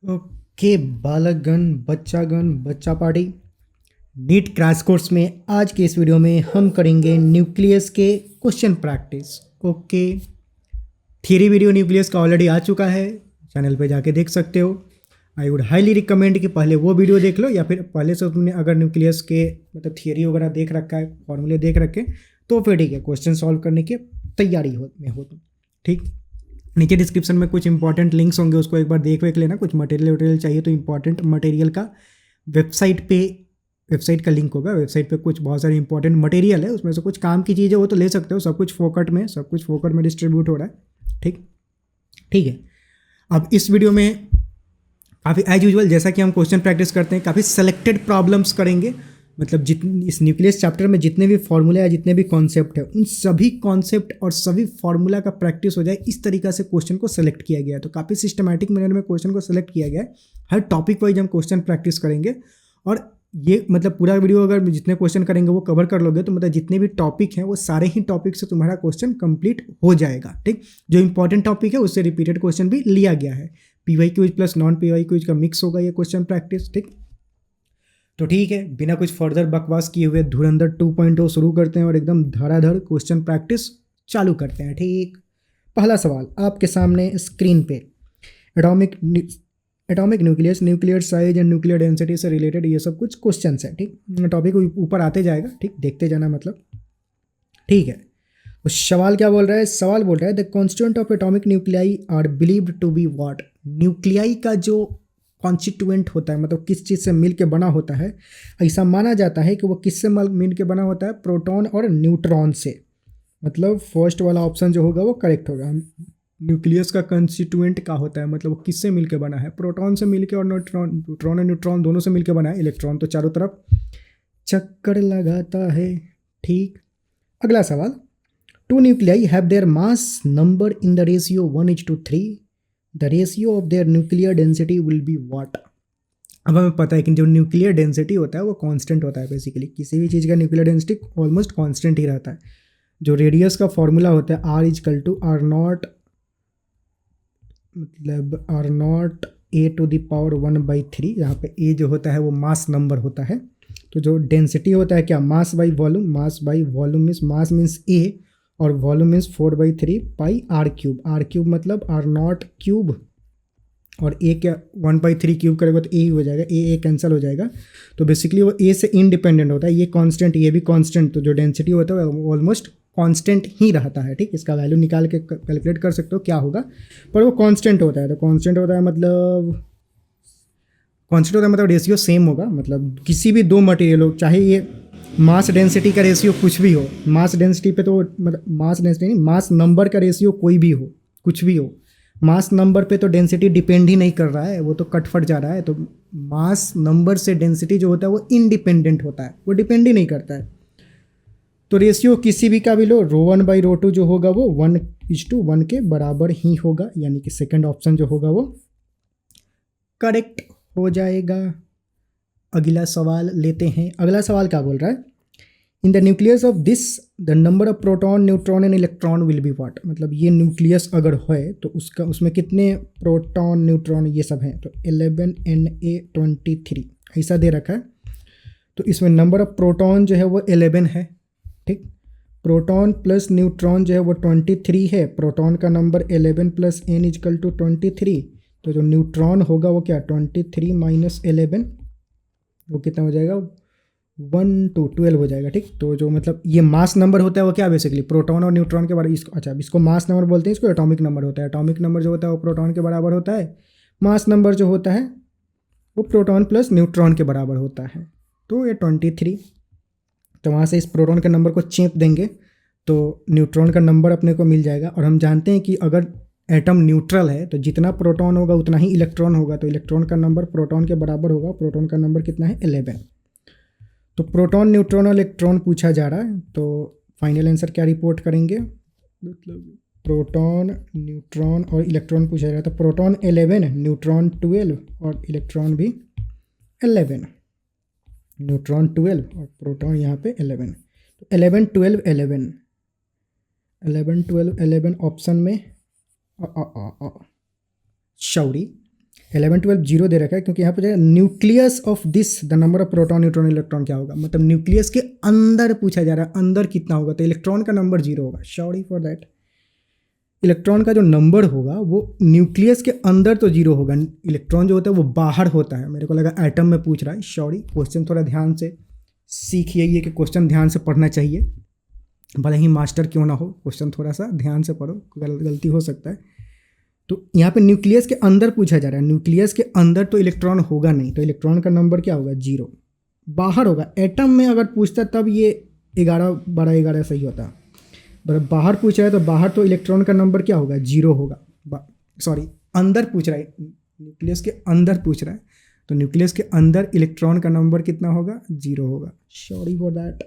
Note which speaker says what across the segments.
Speaker 1: Okay बालकगण बच्चागण बच्चा party NEET crash course में आज के इस वीडियो में हम करेंगे न्यूक्लियस के question practice. Okay, theory video nucleus का ऑलरेडी आ चुका है, चैनल पे जाके देख सकते हो। आई वुड हाईली रिकमेंड कि पहले वो वीडियो देख लो, या फिर पहले से तुमने अगर न्यूक्लियस के मतलब थियरी वगैरह देख रखा है, फॉर्मूले देख रखे, तो फिर ठीक है, क्वेश्चन सॉल्व करने की तैयारी हो तुम। ठीक, नीचे डिस्क्रिप्शन में कुछ इंपॉर्टेंट लिंक्स होंगे, उसको एक बार देख लेना। कुछ मटेरियल चाहिए तो इंपॉर्टेंट मटेरियल का वेबसाइट का लिंक होगा। वेबसाइट पे कुछ बहुत सारे इंपॉर्टेंट मटेरियल है, उसमें से कुछ काम की चीज़ें वो तो ले सकते हो। सब कुछ फोकट में डिस्ट्रीब्यूट हो रहा है। ठीक है। अब इस वीडियो में काफ़ी एज यूजुअल जैसा कि हम क्वेश्चन प्रैक्टिस करते हैं, काफ़ी सेलेक्टेड प्रॉब्लम्स करेंगे। मतलब जितनी इस न्यूक्लियस चैप्टर में जितने भी फॉर्मूले या जितने भी कॉन्सेप्ट है, उन सभी कॉन्सेप्ट और सभी फॉर्मूला का प्रैक्टिस हो जाए, इस तरीका से क्वेश्चन को सेलेक्ट किया गया है। तो काफ़ी सिस्टमैटिक मैनर में क्वेश्चन को सेलेक्ट किया गया है। हर टॉपिक वाइज हम क्वेश्चन प्रैक्टिस करेंगे, और ये मतलब पूरा वीडियो अगर जितने क्वेश्चन करेंगे वो कवर कर लोगे, तो मतलब जितने भी टॉपिक हैं वो सारे ही टॉपिक से तुम्हारा क्वेश्चन कंप्लीट हो जाएगा। ठीक, जो इंपॉर्टेंट टॉपिक है उससे रिपीटेड क्वेश्चन भी लिया गया है। PY Qs plus non PY Qs का मिक्स होगा ये क्वेश्चन प्रैक्टिस। ठीक, तो ठीक है, बिना कुछ फर्दर बकवास किए हुए धुरंधर 2.0 शुरू करते हैं और एकदम धड़ाधड़ क्वेश्चन प्रैक्टिस चालू करते हैं। ठीक, पहला सवाल आपके सामने स्क्रीन पे atomic nucleus, nuclear size and nuclear density से रिलेटेड ये सब कुछ क्वेश्चन है। ठीक, टॉपिक ऊपर आते जाएगा। ठीक, देखते जाना मतलब। ठीक है, तो सवाल क्या बोल रहा है? सवाल बोल रहा है the constituent of atomic nuclei are believed to be what. Nuclei का जो कॉन्स्टिट्यूएंट होता है, मतलब किस चीज़ से मिल के बना होता है, ऐसा माना जाता है कि वो किससे मिल के बना होता है? प्रोटॉन और न्यूट्रॉन से। मतलब फर्स्ट वाला ऑप्शन जो होगा वो करेक्ट होगा। न्यूक्लियस का कंस्टिट्यूएंट क्या होता है, मतलब वो किससे मिल के बना है? प्रोटॉन से मिल के, और न्यूट्रॉन और न्यूट्रॉन दोनों से मिल के बना है। इलेक्ट्रॉन तो चारों तरफ चक्कर लगाता है। ठीक, अगला सवाल, two nuclei have their mass number in the ratio 1:3। The ratio of their nuclear density will be what. अब हमें पता है कि जो न्यूक्लियर डेंसिटी होता है वो कांस्टेंट होता है। बेसिकली किसी भी चीज़ का न्यूक्लियर डेंसिटी ऑलमोस्ट कांस्टेंट ही रहता है। जो रेडियस का फॉर्मूला होता है R=R0, मतलब R0 a⁻1/3, यहाँ पे a जो होता है वो मास नंबर होता है। तो जो डेंसिटी होता है क्या? Mass by volume. Mass by volume means a, और वॉल्यूम मीन्स 4/3 पाई r³ मतलब R0 क्यूब, और a क्या 1/3 क्यूब करेगा तो a ही हो जाएगा। a कैंसिल हो जाएगा। तो बेसिकली वो a से इंडिपेंडेंट होता है। ये कांस्टेंट, ये भी कांस्टेंट, तो जो डेंसिटी होता है वो ऑलमोस्ट कांस्टेंट ही रहता है। ठीक, इसका वैल्यू निकाल के कैलकुलेट कर सकते हो क्या होगा, पर वो कांस्टेंट होता है। तो कांस्टेंट होता है मतलब रेशियो सेम होगा। मतलब किसी भी दो मटेरियल हो, चाहे ये मास डेंसिटी का रेशियो कुछ भी हो, मास डेंसिटी पे तो मतलब मास डेंसिटी नहीं, मास नंबर का रेशियो कोई भी हो, कुछ भी हो, मास नंबर पे तो डेंसिटी डिपेंड ही नहीं कर रहा है, वो तो कट फट जा रहा है। तो मास नंबर से डेंसिटी जो होता है वो इंडिपेंडेंट होता है, वो डिपेंड ही नहीं करता है। तो रेशियो किसी भी का भी लो, ρ1/ρ2 जो होगा वो 1:1 के बराबर ही होगा, यानी कि सेकंड ऑप्शन जो होगा वो करेक्ट हो जाएगा। अगला सवाल लेते हैं। अगला सवाल क्या बोल रहा है? In the nucleus of this the number of proton, neutron and electron will be what. मतलब ये न्यूक्लियस अगर है तो उसमें कितने प्रोटॉन, न्यूट्रॉन ये सब हैं? तो 11Na23 ऐसा दे रखा है। तो इसमें नंबर ऑफ प्रोटॉन जो है वो 11 है। ठीक, प्रोटॉन प्लस न्यूट्रॉन जो है वो 23 है। प्रोटॉन का नंबर 11 प्लस n=23। तो जो न्यूट्रॉन होगा वो क्या? 23 माइनस 11, वो कितना हो जाएगा? 1 to 12 हो जाएगा। ठीक, तो जो मतलब ये मास नंबर होता है वो क्या? बेसिकली प्रोटॉन और न्यूट्रॉन के बारे में, इसको अच्छा इसको मास नंबर बोलते हैं, इसको एटॉमिक नंबर होता है। एटॉमिक नंबर जो होता है वो प्रोटॉन के बराबर होता है। मास नंबर जो होता है वो प्रोटॉन प्लस न्यूट्रॉन के बराबर होता है। तो ये 23, तो वहाँ से इस प्रोटॉन के नंबर को चेप देंगे तो न्यूट्रॉन का नंबर अपने को मिल जाएगा। और हम जानते हैं कि अगर एटम न्यूट्रल है तो जितना प्रोटॉन होगा उतना ही इलेक्ट्रॉन होगा। तो इलेक्ट्रॉन का नंबर प्रोटॉन के बराबर होगा। प्रोटॉन का नंबर कितना है? 11। तो प्रोटॉन, न्यूट्रॉन और इलेक्ट्रॉन पूछा जा रहा है, तो फाइनल आंसर क्या रिपोर्ट करेंगे? मतलब प्रोटॉन, न्यूट्रॉन और इलेक्ट्रॉन पूछा जा रहा है, तो प्रोटॉन 11, न्यूट्रॉन 12 और इलेक्ट्रॉन भी 11। न्यूट्रॉन 12 और प्रोटॉन यहाँ पे 11। तो 11 12 11 11 12 11 ऑप्शन में शौरी 11 12 जीरो दे रखा है क्योंकि यहाँ पे जो है nucleus of this the number of proton neutron electron क्या होगा, मतलब न्यूक्लियस के अंदर पूछा जा रहा है, अंदर कितना होगा, तो इलेक्ट्रॉन का नंबर जीरो होगा। सॉरी फॉर दैट, इलेक्ट्रॉन का जो नंबर होगा वो न्यूक्लियस के अंदर तो जीरो होगा, इलेक्ट्रॉन जो होता है वो बाहर होता है। मेरे को लगा एटम में पूछ रहा है, सॉरी। क्वेश्चन थोड़ा ध्यान से सीखिए, ये कि क्वेश्चन ध्यान से पढ़ना चाहिए, भले ही मास्टर क्यों ना हो, क्वेश्चन थोड़ा सा ध्यान से पढ़ो, गलती हो सकता है। तो यहाँ पे न्यूक्लियस के अंदर पूछा जा रहा है, न्यूक्लियस के अंदर तो इलेक्ट्रॉन होगा नहीं, तो इलेक्ट्रॉन का नंबर क्या होगा, जीरो। बाहर होगा, एटम में अगर पूछता तब ये 11 12 11 सही होता, पर बाहर पूछ रहा है तो बाहर तो इलेक्ट्रॉन का नंबर क्या होगा, जीरो होगा। सॉरी, अंदर पूछ रहा है, न्यूक्लियस के अंदर पूछ रहा है, तो न्यूक्लियस के अंदर इलेक्ट्रॉन का नंबर कितना होगा, जीरो होगा। Sorry for that.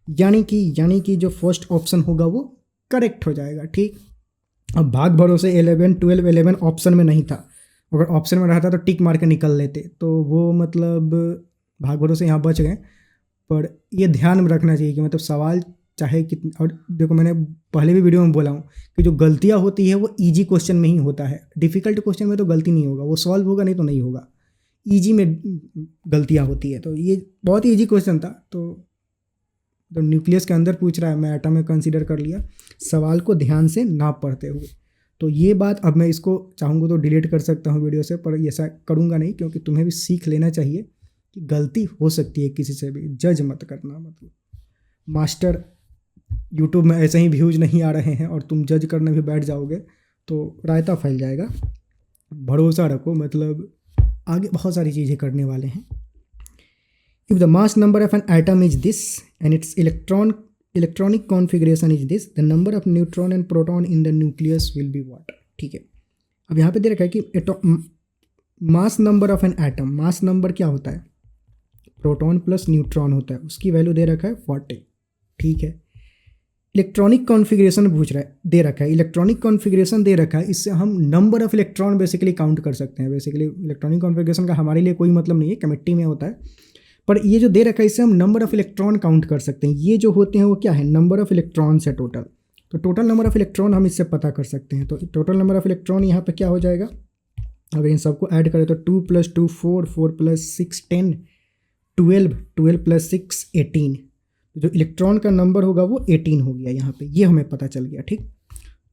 Speaker 1: यानी कि जो फर्स्ट ऑप्शन होगा वो करेक्ट हो जाएगा, ठीक। अब भाग भरोसे 11 12 11 ऑप्शन में नहीं था, अगर ऑप्शन में रहता तो टिक मार के निकल लेते, तो वो मतलब भाग भरोसे यहाँ बच गए। पर ये ध्यान में रखना चाहिए कि मतलब सवाल चाहे कितने, और देखो मैंने पहले भी वीडियो में बोला हूँ कि जो गलतियाँ होती है वो इजी क्वेश्चन में ही होता है, डिफ़िकल्ट क्वेश्चन में तो गलती नहीं होगा, वो सॉल्व होगा नहीं तो नहीं होगा, ईजी में गलतियाँ होती है। तो ये बहुत ही ईजी क्वेश्चन था, तो न्यूक्लियस के अंदर पूछ रहा है, मैं एटम में कंसीडर कर लिया सवाल को ध्यान से ना पढ़ते हुए। तो ये बात अब मैं इसको चाहूँगा तो डिलीट कर सकता हूँ वीडियो से, पर ऐसा करूँगा नहीं, क्योंकि तुम्हें भी सीख लेना चाहिए कि गलती हो सकती है किसी से भी, जज मत करना। मतलब मास्टर यूट्यूब में ऐसे ही व्यूज़ नहीं आ रहे हैं और तुम जज करने भी बैठ जाओगे तो रायता फैल जाएगा। भरोसा रखो, मतलब आगे बहुत सारी चीज़ें करने वाले हैं। If the mass number of an atom is this and its electronic configuration is this, the number of neutron and proton in the nucleus will be what? ठीक है, अब यहाँ पे दे रखा है कि mass number of an atom, mass number क्या होता है, प्रोटॉन प्लस न्यूट्रॉन होता है, उसकी वैल्यू दे रखा है 40, ठीक है। इलेक्ट्रॉनिक कॉन्फ़िगरेशन पूछ रहा है, दे रखा है, इलेक्ट्रॉनिक कॉन्फ़िगरेशन दे रखा है, इससे हम number of electron basically count कर सकते हैं। बेसिकली इलेक्ट्रॉनिक कॉन्फ़िगरेशन का हमारे लिए कोई मतलब नहीं है, केमिस्ट्री में होता है, पर ये जो दे रखा है इससे हम नंबर ऑफ इलेक्ट्रॉन काउंट कर सकते हैं। ये जो होते हैं वो क्या है, नंबर ऑफ इलेक्ट्रॉन से टोटल, तो टोटल नंबर ऑफ इलेक्ट्रॉन हम इससे पता कर सकते हैं। तो टोटल नंबर ऑफ इलेक्ट्रॉन यहाँ पे क्या हो जाएगा, अगर इन सबको ऐड करें तो 2 + 2 4, 4 + 6 10, 12, 12 + 6 18, जो इलेक्ट्रॉन का नंबर होगा वो 18 हो गया यहाँ पे, ये हमें पता चल गया, ठीक।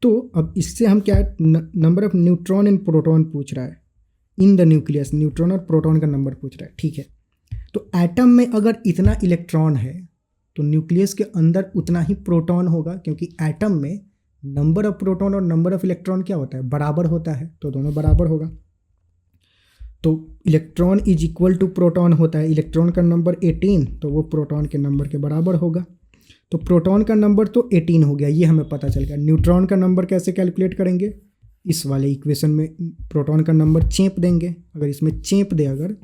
Speaker 1: तो अब इससे हम क्या, number of neutron and proton पूछ रहा है इन द न्यूक्लियस, न्यूट्रॉन और प्रोटॉन का नंबर पूछ रहा है, ठीक है। तो एटम में अगर इतना इलेक्ट्रॉन है तो न्यूक्लियस के अंदर उतना ही प्रोटॉन होगा, क्योंकि एटम में नंबर ऑफ प्रोटॉन और नंबर ऑफ इलेक्ट्रॉन क्या होता है, बराबर होता है, तो दोनों बराबर होगा। तो electron is equal to proton होता है, इलेक्ट्रॉन का नंबर 18 तो वो प्रोटॉन के नंबर के बराबर होगा। तो प्रोटॉन का नंबर तो 18 हो गया, ये हमें पता चल गया। न्यूट्रॉन का नंबर कैसे कैलकुलेट करेंगे, इस वाले इक्वेशन में प्रोटॉन का नंबर चेप देंगे, अगर इसमें चेप दे अगर,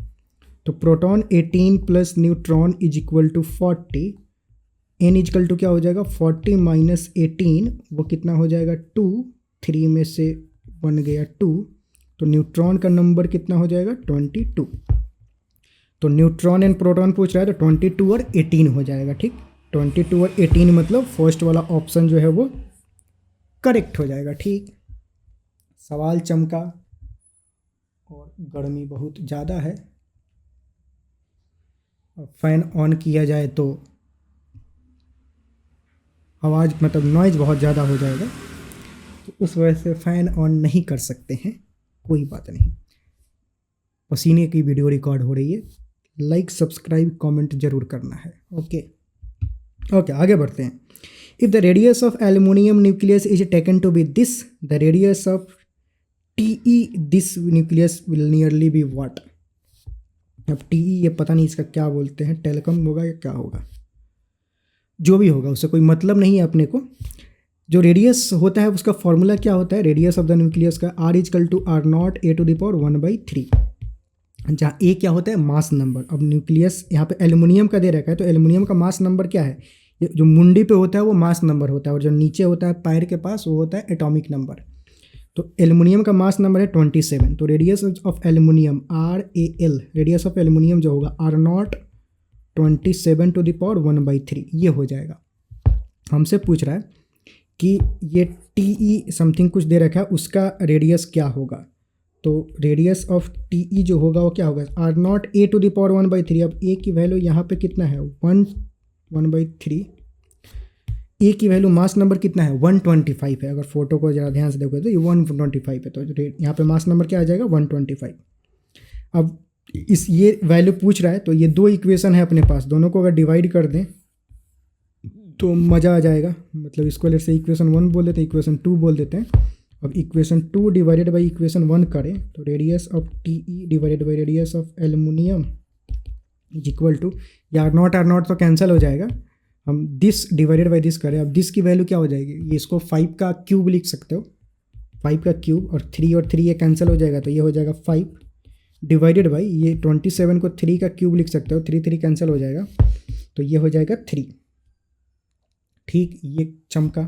Speaker 1: तो proton 18 + neutron is equal to 40, N equal to क्या हो जाएगा, 40 - 18, वो कितना हो जाएगा 2, 3 में से 1 गया 2, तो न्यूट्रॉन का नंबर कितना हो जाएगा 22। तो न्यूट्रॉन एंड प्रोटॉन पूछ रहा है तो 22 और 18 हो जाएगा, ठीक। 22 और 18 मतलब फर्स्ट वाला ऑप्शन जो है वो करेक्ट हो जाएगा, ठीक। सवाल चमका और गर्मी बहुत ज़्यादा है, फ़ैन ऑन किया जाए तो आवाज़ मतलब नॉइज़ बहुत ज़्यादा हो जाएगा, तो उस वजह से फ़ैन ऑन नहीं कर सकते हैं, कोई बात नहीं। पसीने की वीडियो रिकॉर्ड हो रही है, लाइक सब्सक्राइब कमेंट जरूर करना है। ओके आगे बढ़ते हैं। If the radius of aluminium nucleus is taken to be this, the radius of T this nucleus will nearly be what. अब टी ये पता नहीं इसका क्या बोलते हैं, टेलीकॉम होगा या क्या होगा, जो भी होगा उससे कोई मतलब नहीं है अपने को। जो रेडियस होता है उसका फॉर्मूला क्या होता है, रेडियस ऑफ द न्यूक्लियस का R = R0 a⁴ 1/3, जहाँ ए क्या होता है, मास नंबर। अब न्यूक्लियस यहाँ पे एल्युमिनियम का दे रखा है, तो एल्युमिनियम का मास नंबर क्या है, जो मुंडी पे होता है वो मास नंबर होता है, और जो नीचे होता है पैर के पास वो होता है एटॉमिक नंबर। तो एल्युमिनियम का मास नंबर है 27, तो radius of aluminium RAL, radius of aluminium जो होगा R0 27⁴ 1/3, ये हो जाएगा। हमसे पूछ रहा है कि ये TE समथिंग कुछ दे रखा है, उसका रेडियस क्या होगा, तो रेडियस ऑफ टी ई जो होगा वो क्या होगा, R naught A to the power 1/3। अब ए की वैल्यू यहाँ पे कितना है, 1/3। ए की वैल्यू मास नंबर कितना है, 125 है। अगर फोटो को ज़रा ध्यान से देखोगे तो ये 125 है, तो यहाँ पे मास नंबर क्या आ जाएगा, 125। अब ये वैल्यू पूछ रहा है, तो ये दो इक्वेशन है अपने पास, दोनों को अगर डिवाइड कर दें तो मज़ा आ जाएगा। मतलब इसको लेट से इक्वेशन 1 बोल देते हैं, इक्वेशन 2 बोल देते हैं। अब इक्वेशन 2 डिवाइडेड बाई इक्वेशन 1 करें तो radius of T E divided by radius of aluminium is equal to, या आर नॉट तो कैंसिल हो जाएगा, हम दिस डिवाइडेड बाई दिस करें। अब दिस की वैल्यू क्या हो जाएगी, ये इसको 5 का क्यूब लिख सकते हो, 5 का क्यूब, और 3 ये कैंसिल हो जाएगा, तो ये हो जाएगा 5 डिवाइडेड बाई ये 27 को 3 का क्यूब लिख सकते हो, 3 कैंसिल हो जाएगा, तो ये हो जाएगा 3। ठीक, ये चमका।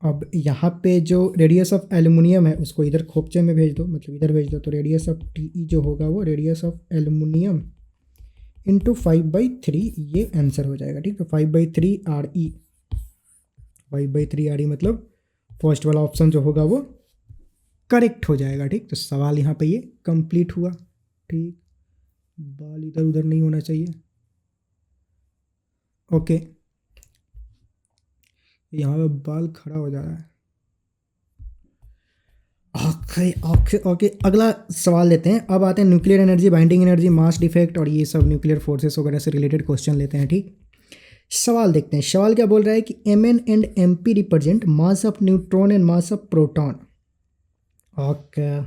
Speaker 1: अब यहाँ पे जो रेडियस ऑफ एल्युमिनियम है उसको इधर खोपचे में भेज दो, मतलब इधर भेज दो, तो रेडियस ऑफ टी ई जो होगा वो रेडियस ऑफ एल्युमिनियम इंटू 5/3, ये आंसर हो जाएगा। ठीक, तो 5/3 आर ई, 5/3 आर ई मतलब फर्स्ट वाला ऑप्शन जो होगा वो करेक्ट हो जाएगा। ठीक, तो सवाल यहाँ पे ये कंप्लीट हुआ। ठीक, बाल इधर उधर नहीं होना चाहिए। ओके, यहाँ पे बाल खड़ा हो जा रहा है। ओके, अगला सवाल लेते हैं। अब आते हैं nuclear energy, binding energy, mass defect और ये सब न्यूक्लियर फोर्सेस वगैरह से रिलेटेड क्वेश्चन लेते हैं। ठीक, सवाल देखते हैं। सवाल क्या बोल रहा है कि Mn and Mp represent mass of neutron and mass of proton okay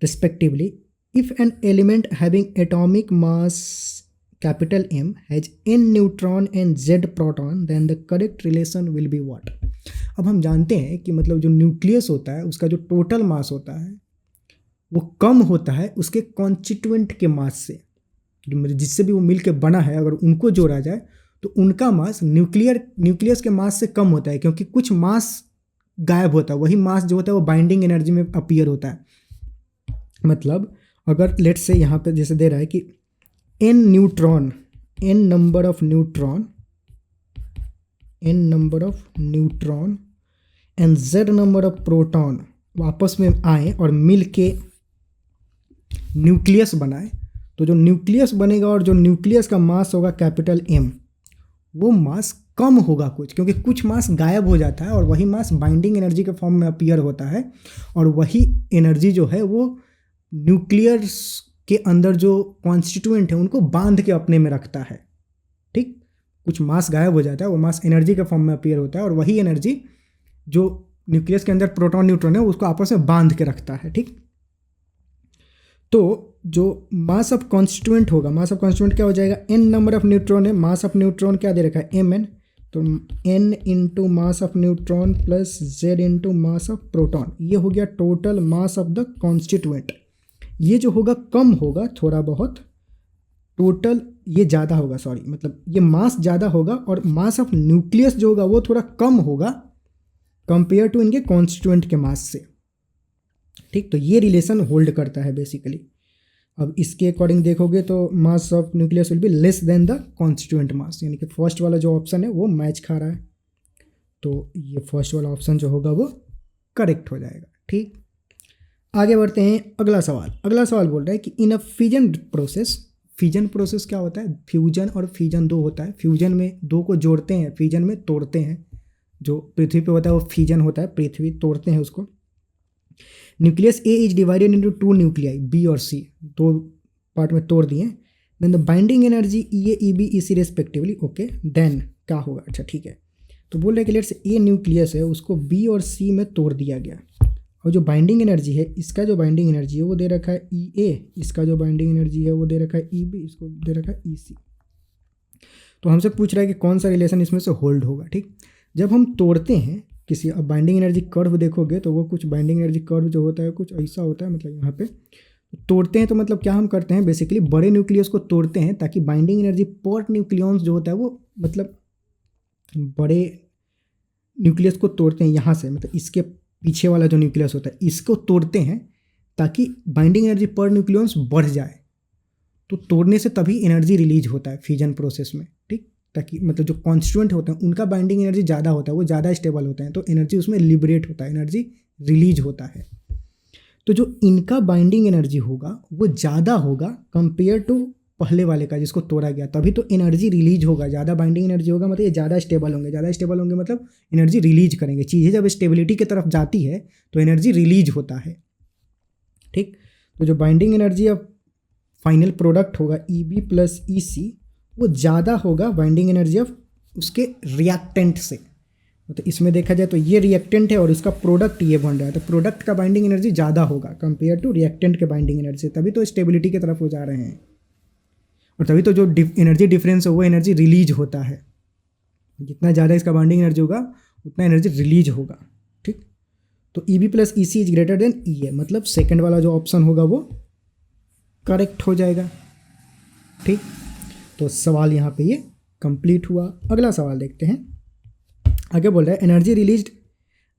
Speaker 1: respectively. If an element having atomic mass capital M has n neutron and z proton, then the correct relation will be what? अब हम जानते हैं कि मतलब जो nucleus होता है उसका जो टोटल मास होता है वो कम होता है उसके कॉन्स्टिट्यूएंट के मास से, जिससे भी वो मिल के बना है, अगर उनको जोड़ा जाए तो उनका मास न्यूक्लियस के मास से कम होता है, क्योंकि कुछ मास गायब होता है, वही मास जो होता है वो बाइंडिंग एनर्जी में अपीयर होता है। मतलब अगर लेट्स से यहाँ पे जैसे दे रहा है कि n number of neutron and z number of proton आपस में आए और मिल के न्यूक्लियस बनाए, तो जो न्यूक्लियस बनेगा और जो न्यूक्लियस का मास होगा कैपिटल M, वो मास कम होगा कुछ, क्योंकि कुछ मास गायब हो जाता है और वही मास बाइंडिंग एनर्जी के फॉर्म में अपीयर होता है, और वही एनर्जी जो है वो न्यूक्लियस के अंदर जो कॉन्स्टिट्यूएंट है उनको बांध के अपने में रखता है। ठीक, कुछ मास गायब हो जाता है, वो मास एनर्जी के फॉर्म में अपीयर होता है, और वही एनर्जी जो न्यूक्लियस के अंदर प्रोटॉन न्यूट्रॉन है उसको आपस में बांध के रखता है। ठीक, तो जो मास ऑफ कॉन्स्टिट्यूएंट होगा, मास ऑफ कॉन्स्टिट्यूएंट क्या हो जाएगा, n नंबर ऑफ न्यूट्रॉन है, मास ऑफ न्यूट्रॉन क्या दे रखा है, Mn, तो n into mass of neutron plus z into mass of proton, ये हो गया total mass of the constituent. ये जो होगा कम होगा थोड़ा बहुत, टोटल ये ज़्यादा होगा, सॉरी मतलब ये मास ज़्यादा होगा और मास ऑफ न्यूक्लियस जो होगा वो थोड़ा कम होगा कंपेयर टू इनके कॉन्स्टिट्यूएंट के मास से। ठीक, तो ये रिलेशन होल्ड करता है बेसिकली। अब इसके अकॉर्डिंग देखोगे तो mass of nucleus will be less than the constituent mass, यानी कि फर्स्ट वाला जो ऑप्शन है वो मैच खा रहा है, तो ये फर्स्ट वाला ऑप्शन जो होगा वो करेक्ट हो जाएगा। ठीक, आगे बढ़ते हैं। अगला सवाल बोल रहा है कि इन अ फिजन प्रोसेस क्या होता है, फ्यूजन और फिजन दो होता है। फ्यूजन में दो को जोड़ते हैं, फिजन में तोड़ते हैं। जो पृथ्वी पे होता है वो फिजन होता है, पृथ्वी तोड़ते हैं उसको। Nucleus A is divided into 2 nuclei B और सी, दो पार्ट में तोड़ दिए। Then the binding energy E A E B E C respectively. Okay, then क्या होगा, अच्छा ठीक है, तो बोल रहे हैं कि लेट्स ए न्यूक्लियस है उसको बी और सी में तोड़ दिया गया, और जो बाइंडिंग एनर्जी है, इसका जो बाइंडिंग एनर्जी है वो दे रखा है ई ए, इसका जो बाइंडिंग एनर्जी है वो दे रखा है ई बी, इसको दे रखा है ई सी। तो हमसे पूछ रहा है कि कौन सा रिलेशन इसमें से होल्ड होगा। ठीक, जब हम तोड़ते हैं किसी, अब बाइंडिंग एनर्जी कर्व देखोगे तो वो कुछ बाइंडिंग एनर्जी कर्व जो होता है कुछ ऐसा होता है, मतलब यहाँ पे तोड़ते हैं तो मतलब क्या हम करते हैं, बेसिकली बड़े न्यूक्लियस को तोड़ते हैं ताकि बाइंडिंग एनर्जी पर न्यूक्लियॉन्स जो होता है वो, मतलब बड़े न्यूक्लियस को तोड़ते हैं यहाँ से, मतलब इसके पीछे वाला जो न्यूक्लियस होता है इसको तोड़ते हैं ताकि बाइंडिंग एनर्जी पर न्यूक्लियॉन्स बढ़ जाए। तो तोड़ने से तभी एनर्जी रिलीज होता है फिजन प्रोसेस में। ठीक, ताकि मतलब जो कॉन्स्टिट्यूएंट होते हैं उनका बाइंडिंग एनर्जी ज़्यादा होता है, वो ज़्यादा स्टेबल होते हैं, तो एनर्जी उसमें लिबरेट होता है, एनर्जी रिलीज होता है। तो जो इनका बाइंडिंग एनर्जी होगा वो ज़्यादा होगा कंपेयर टू पहले वाले का जिसको तोड़ा गया, तभी तो एनर्जी रिलीज होगा। ज़्यादा बाइंडिंग एनर्जी होगा मतलब ये ज़्यादा स्टेबल होंगे, ज़्यादा स्टेबल होंगे मतलब एनर्जी रिलीज करेंगे। चीज़ें जब स्टेबिलिटी की तरफ जाती है तो एनर्जी रिलीज होता है, ठीक। तो जो बाइंडिंग एनर्जी अब फाइनल प्रोडक्ट होगा EB प्लस EC वो ज़्यादा होगा बाइंडिंग एनर्जी ऑफ उसके रिएक्टेंट से। तो इसमें देखा जाए तो ये रिएक्टेंट है और इसका प्रोडक्ट ये बन रहा है, तो प्रोडक्ट का बाइंडिंग एनर्जी ज़्यादा होगा कंपेयर टू रिएक्टेंट के बाइंडिंग एनर्जी, तभी तो स्टेबिलिटी की तरफ हो जा रहे हैं और तभी तो जो एनर्जी डिफरेंस है वो एनर्जी रिलीज होता है। जितना ज़्यादा इसका बाइंडिंग एनर्जी होगा उतना एनर्जी रिलीज होगा, ठीक। तो EB plus EC is greater than EA, मतलब सेकेंड वाला जो ऑप्शन होगा वो करेक्ट हो जाएगा, ठीक। तो सवाल यहाँ पे ये कंप्लीट हुआ। अगला सवाल देखते हैं। आगे बोल रहा है energy released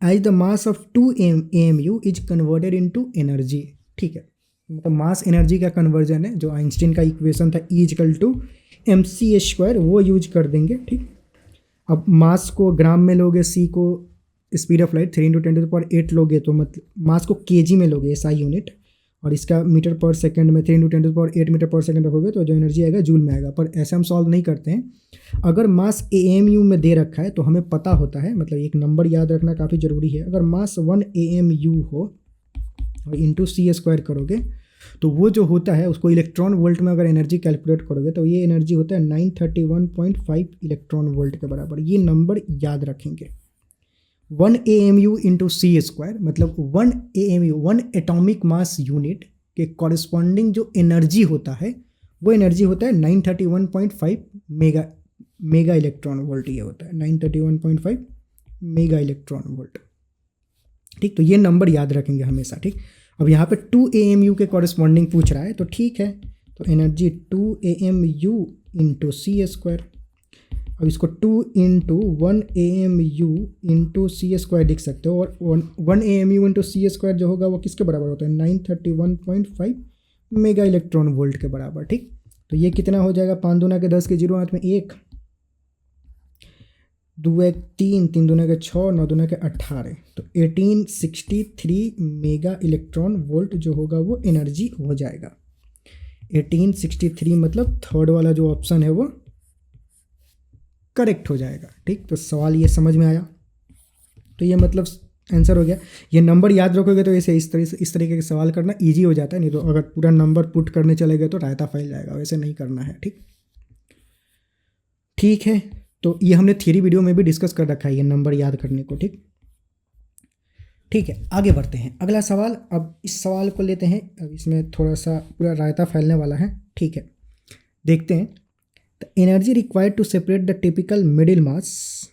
Speaker 1: as the mass of 2 AMU is converted into energy, ठीक है। मतलब मास एनर्जी का कन्वर्जन है, जो आइंस्टीन का इक्वेशन था E=mc² वो यूज कर देंगे, ठीक। अब मास को ग्राम में लोगे, सी को स्पीड ऑफ लाइट 3 × 10⁸ लोगे तो मतलब मास को kg में लोगे SI यूनिट, और इसका मीटर पर सेकंड में 3 × 10⁸ मीटर पर सेकंड रखोगे तो जो एनर्जी आएगा जूल में आएगा। पर ऐसे हम सॉल्व नहीं करते हैं। अगर मास AMU में दे रखा है तो हमें पता होता है, मतलब एक नंबर याद रखना काफ़ी ज़रूरी है। अगर मास 1 AMU हो और इंटू C² करोगे तो वो जो होता है उसको इलेक्ट्रॉन वोल्ट में अगर एनर्जी कैलकुलेट करोगे तो ये एनर्जी होता है 931.5 इलेक्ट्रॉन वोल्ट के बराबर। ये नंबर याद रखेंगे। 1 AMU इंटू C² मतलब 1 AMU 1 एटॉमिक मास यूनिट के कॉरस्पॉन्डिंग जो एनर्जी होता है वो एनर्जी होता है 931.5 मेगा इलेक्ट्रॉन वोल्ट। ये होता है 931.5 मेगा इलेक्ट्रॉन वोल्ट, ठीक। तो ये नंबर याद रखेंगे हमेशा, ठीक। अब यहाँ पे 2 AMU के कॉरस्पॉन्डिंग पूछ रहा है तो ठीक है, तो एनर्जी 2 AMU इंटू C²। अब इसको 2 × 1 AMU इंटू C² लिख सकते हो, और 1 AMU इंटू C² जो होगा वो किसके बराबर होता है 931.5 मेगा इलेक्ट्रॉन वोल्ट के बराबर, ठीक। तो ये कितना हो जाएगा 5 दूना के 10 के 0 हाथ में 1, 2 1 3, 3 दूना के 6, 9 दूना के 18, तो 1863 मेगा इलेक्ट्रॉन वोल्ट जो होगा वो एनर्जी हो जाएगा। 1863 मतलब थर्ड वाला जो ऑप्शन है वो करेक्ट हो जाएगा, ठीक। तो सवाल ये समझ में आया, तो ये मतलब आंसर हो गया। ये नंबर याद रखोगे तो ऐसे इस तरीके के सवाल करना इजी हो जाता है, नहीं तो अगर पूरा नंबर पुट करने चले गए तो रायता फैल जाएगा, वैसे नहीं करना है, ठीक। ठीक है, तो ये हमने थ्योरी वीडियो में भी डिस्कस कर रखा है ये नंबर याद करने को, ठीक। ठीक है, आगे बढ़ते हैं। अगला सवाल, अब इस सवाल को लेते हैं। अब इसमें थोड़ा सा पूरा रायता फैलने वाला है, ठीक है। देखते हैं। The energy required to separate the typical middle mass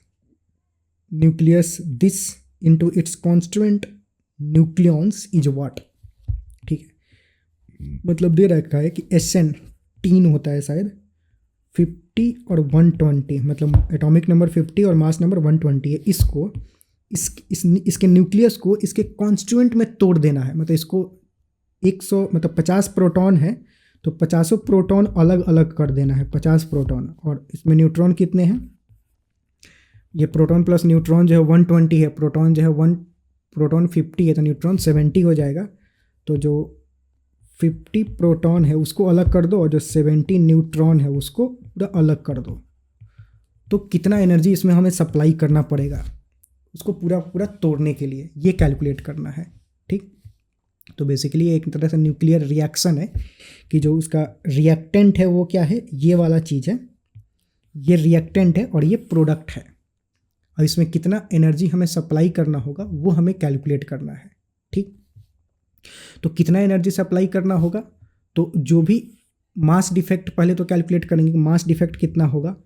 Speaker 1: nucleus this into its constituent nucleons is what, ठीक है। मतलब दे रखा है कि SN 3 होता है शायद 50 और 120, मतलब एटॉमिक नंबर 50 और मास नंबर 120 है। इसको इसके न्यूक्लियस को इसके कॉन्स्टिट्यूएंट में तोड़ देना है, मतलब इसको 100 मतलब 50 प्रोटॉन है तो 50 प्रोटॉन अलग अलग कर देना है, 50 प्रोटॉन। और इसमें न्यूट्रॉन कितने हैं, ये प्रोटॉन प्लस न्यूट्रॉन जो है 120 है, प्रोटॉन जो है प्रोटॉन 50 है तो न्यूट्रॉन 70 हो जाएगा। तो जो 50 प्रोटॉन है उसको अलग कर दो और जो 70 न्यूट्रॉन है उसको पूरा अलग कर दो, तो कितना एनर्जी इसमें हमें सप्लाई करना पड़ेगा उसको पूरा तोड़ने के लिए, ये कैलकुलेट करना है, ठीक। तो बेसिकली एक तरह से न्यूक्लियर रिएक्शन है कि जो उसका रिएक्टेंट है वो क्या है, ये वाला चीज़ है, ये रिएक्टेंट है और ये प्रोडक्ट है। और इसमें कितना एनर्जी हमें सप्लाई करना होगा वो हमें कैलकुलेट करना है, ठीक। तो कितना एनर्जी सप्लाई करना होगा, तो जो भी मास डिफेक्ट पहले तो कैलकुलेट करेंगे, मास डिफेक्ट कितना होगा,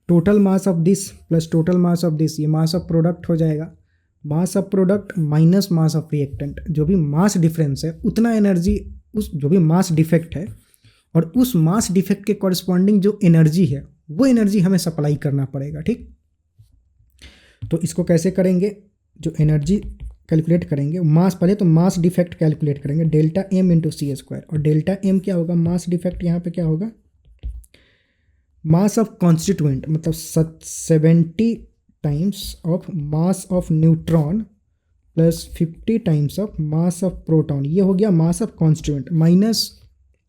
Speaker 1: total mass of this plus total mass of this, ये मास ऑफ प्रोडक्ट हो जाएगा, mass of product minus mass of reactant, जो भी मास डिफरेंस है उतना एनर्जी उस जो भी मास डिफेक्ट है और उस मास डिफेक्ट के कॉरस्पॉन्डिंग जो एनर्जी है वो एनर्जी हमें सप्लाई करना पड़ेगा, ठीक। तो इसको कैसे करेंगे, जो एनर्जी कैलकुलेट करेंगे मास, पहले तो मास डिफेक्ट कैलकुलेट करेंगे, डेल्टा M इंटू C²। और डेल्टा M क्या होगा, मास डिफेक्ट यहाँ पे क्या होगा, मास ऑफ कॉन्स्टिट्यूएंट, मतलब 70 times of mass of neutron plus 50 times of mass of proton, ये हो गया mass of constituent minus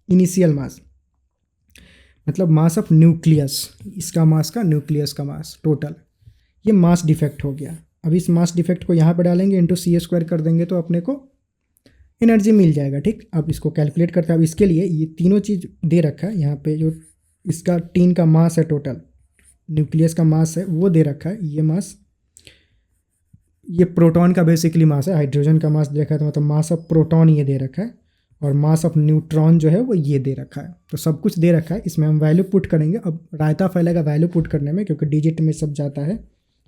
Speaker 1: initial mass, मतलब मास ऑफ न्यूक्लियस, इसका मास का न्यूक्लियस का मास टोटल, ये मास डिफेक्ट हो गया। अब इस मास डिफेक्ट को यहाँ पे डालेंगे, इंटू C² कर देंगे तो अपने को एनर्जी मिल जाएगा। ठीक, अब इसको कैलकुलेट करते हैं। अब इसके लिए ये तीनों चीज़ दे रखा है यहाँ पे, जो इसका टीन का मास है, टोटल न्यूक्लियस का मास है वो दे रखा है, ये मास, ये प्रोटॉन का बेसिकली मास है, हाइड्रोजन का मास दे रखा है, तो मतलब मास ऑफ प्रोटॉन ये दे रखा है, और मास ऑफ न्यूट्रॉन जो है वो ये दे रखा है। तो सब कुछ दे रखा है, इसमें हम वैल्यू पुट करेंगे। अब रायता फैलेगा वैल्यू पुट करने में, क्योंकि डिजिट में सब जाता है।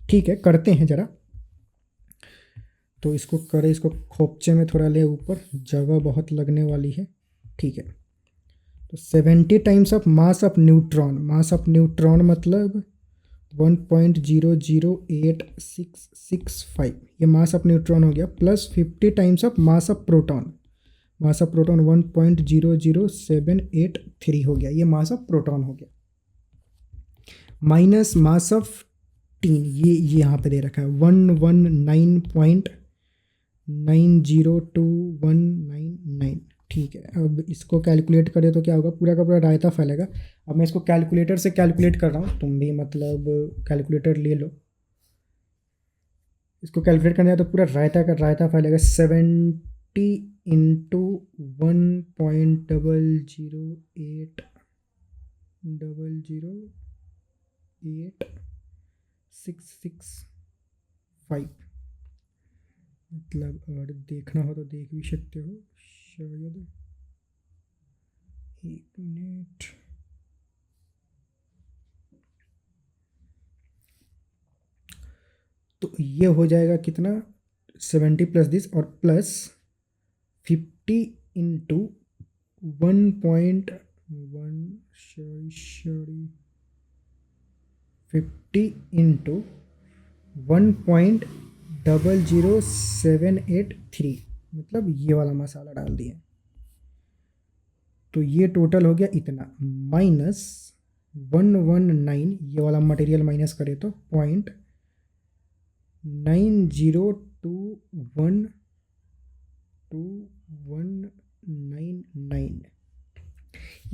Speaker 1: ठीक है, करते हैं ज़रा। तो इसको करें, इसको खोपचे में थोड़ा ले ऊपर, जगह बहुत लगने वाली है। ठीक है, तो 70 times of mass of neutron, mass of neutron मतलब 1.00865, ये मास ऑफ न्यूट्रॉन हो गया, plus 50 times of mass of proton, mass of proton 1.00783 हो गया, ये मास ऑफ प्रोटॉन हो गया, माइनस मास ऑफ टीन, ये यहाँ पे दे रखा है 119.902199। ठीक है, अब इसको कैलकुलेट करें तो क्या होगा, पूरा का पूरा रायता फैलेगा। अब मैं इसको कैलकुलेटर से कैलकुलेट कर रहा हूँ, तुम भी मतलब कैलकुलेटर ले लो। इसको कैलकुलेट करना है तो पूरा रायता का रायता फैलेगा, 70 इंटू 1.0086665, मतलब अगर देखना हो तो देख भी सकते हो शायद। एक मिनट, तो ये हो जाएगा कितना, 70 प्लस दिस और प्लस 50 इंटू 50 इंटू 1.00783, मतलब ये वाला मसाला डाल दिए, तो ये टोटल हो गया इतना, माइनस 119, ये वाला मटेरियल माइनस करे तो 0.9021299,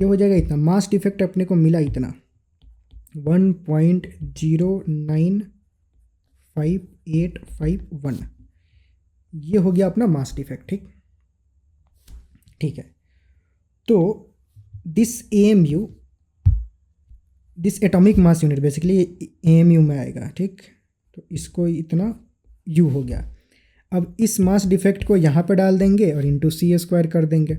Speaker 1: ये हो जाएगा इतना। मास डिफेक्ट अपने को मिला इतना 1.095851, ये हो गया अपना मास डिफेक्ट। ठीक, ठीक है, तो this AMU, this atomic mass unit basically AMU में आएगा। ठीक, तो इसको इतना U हो गया। अब इस मास डिफेक्ट को यहाँ पर डाल देंगे और इंटू C² कर देंगे।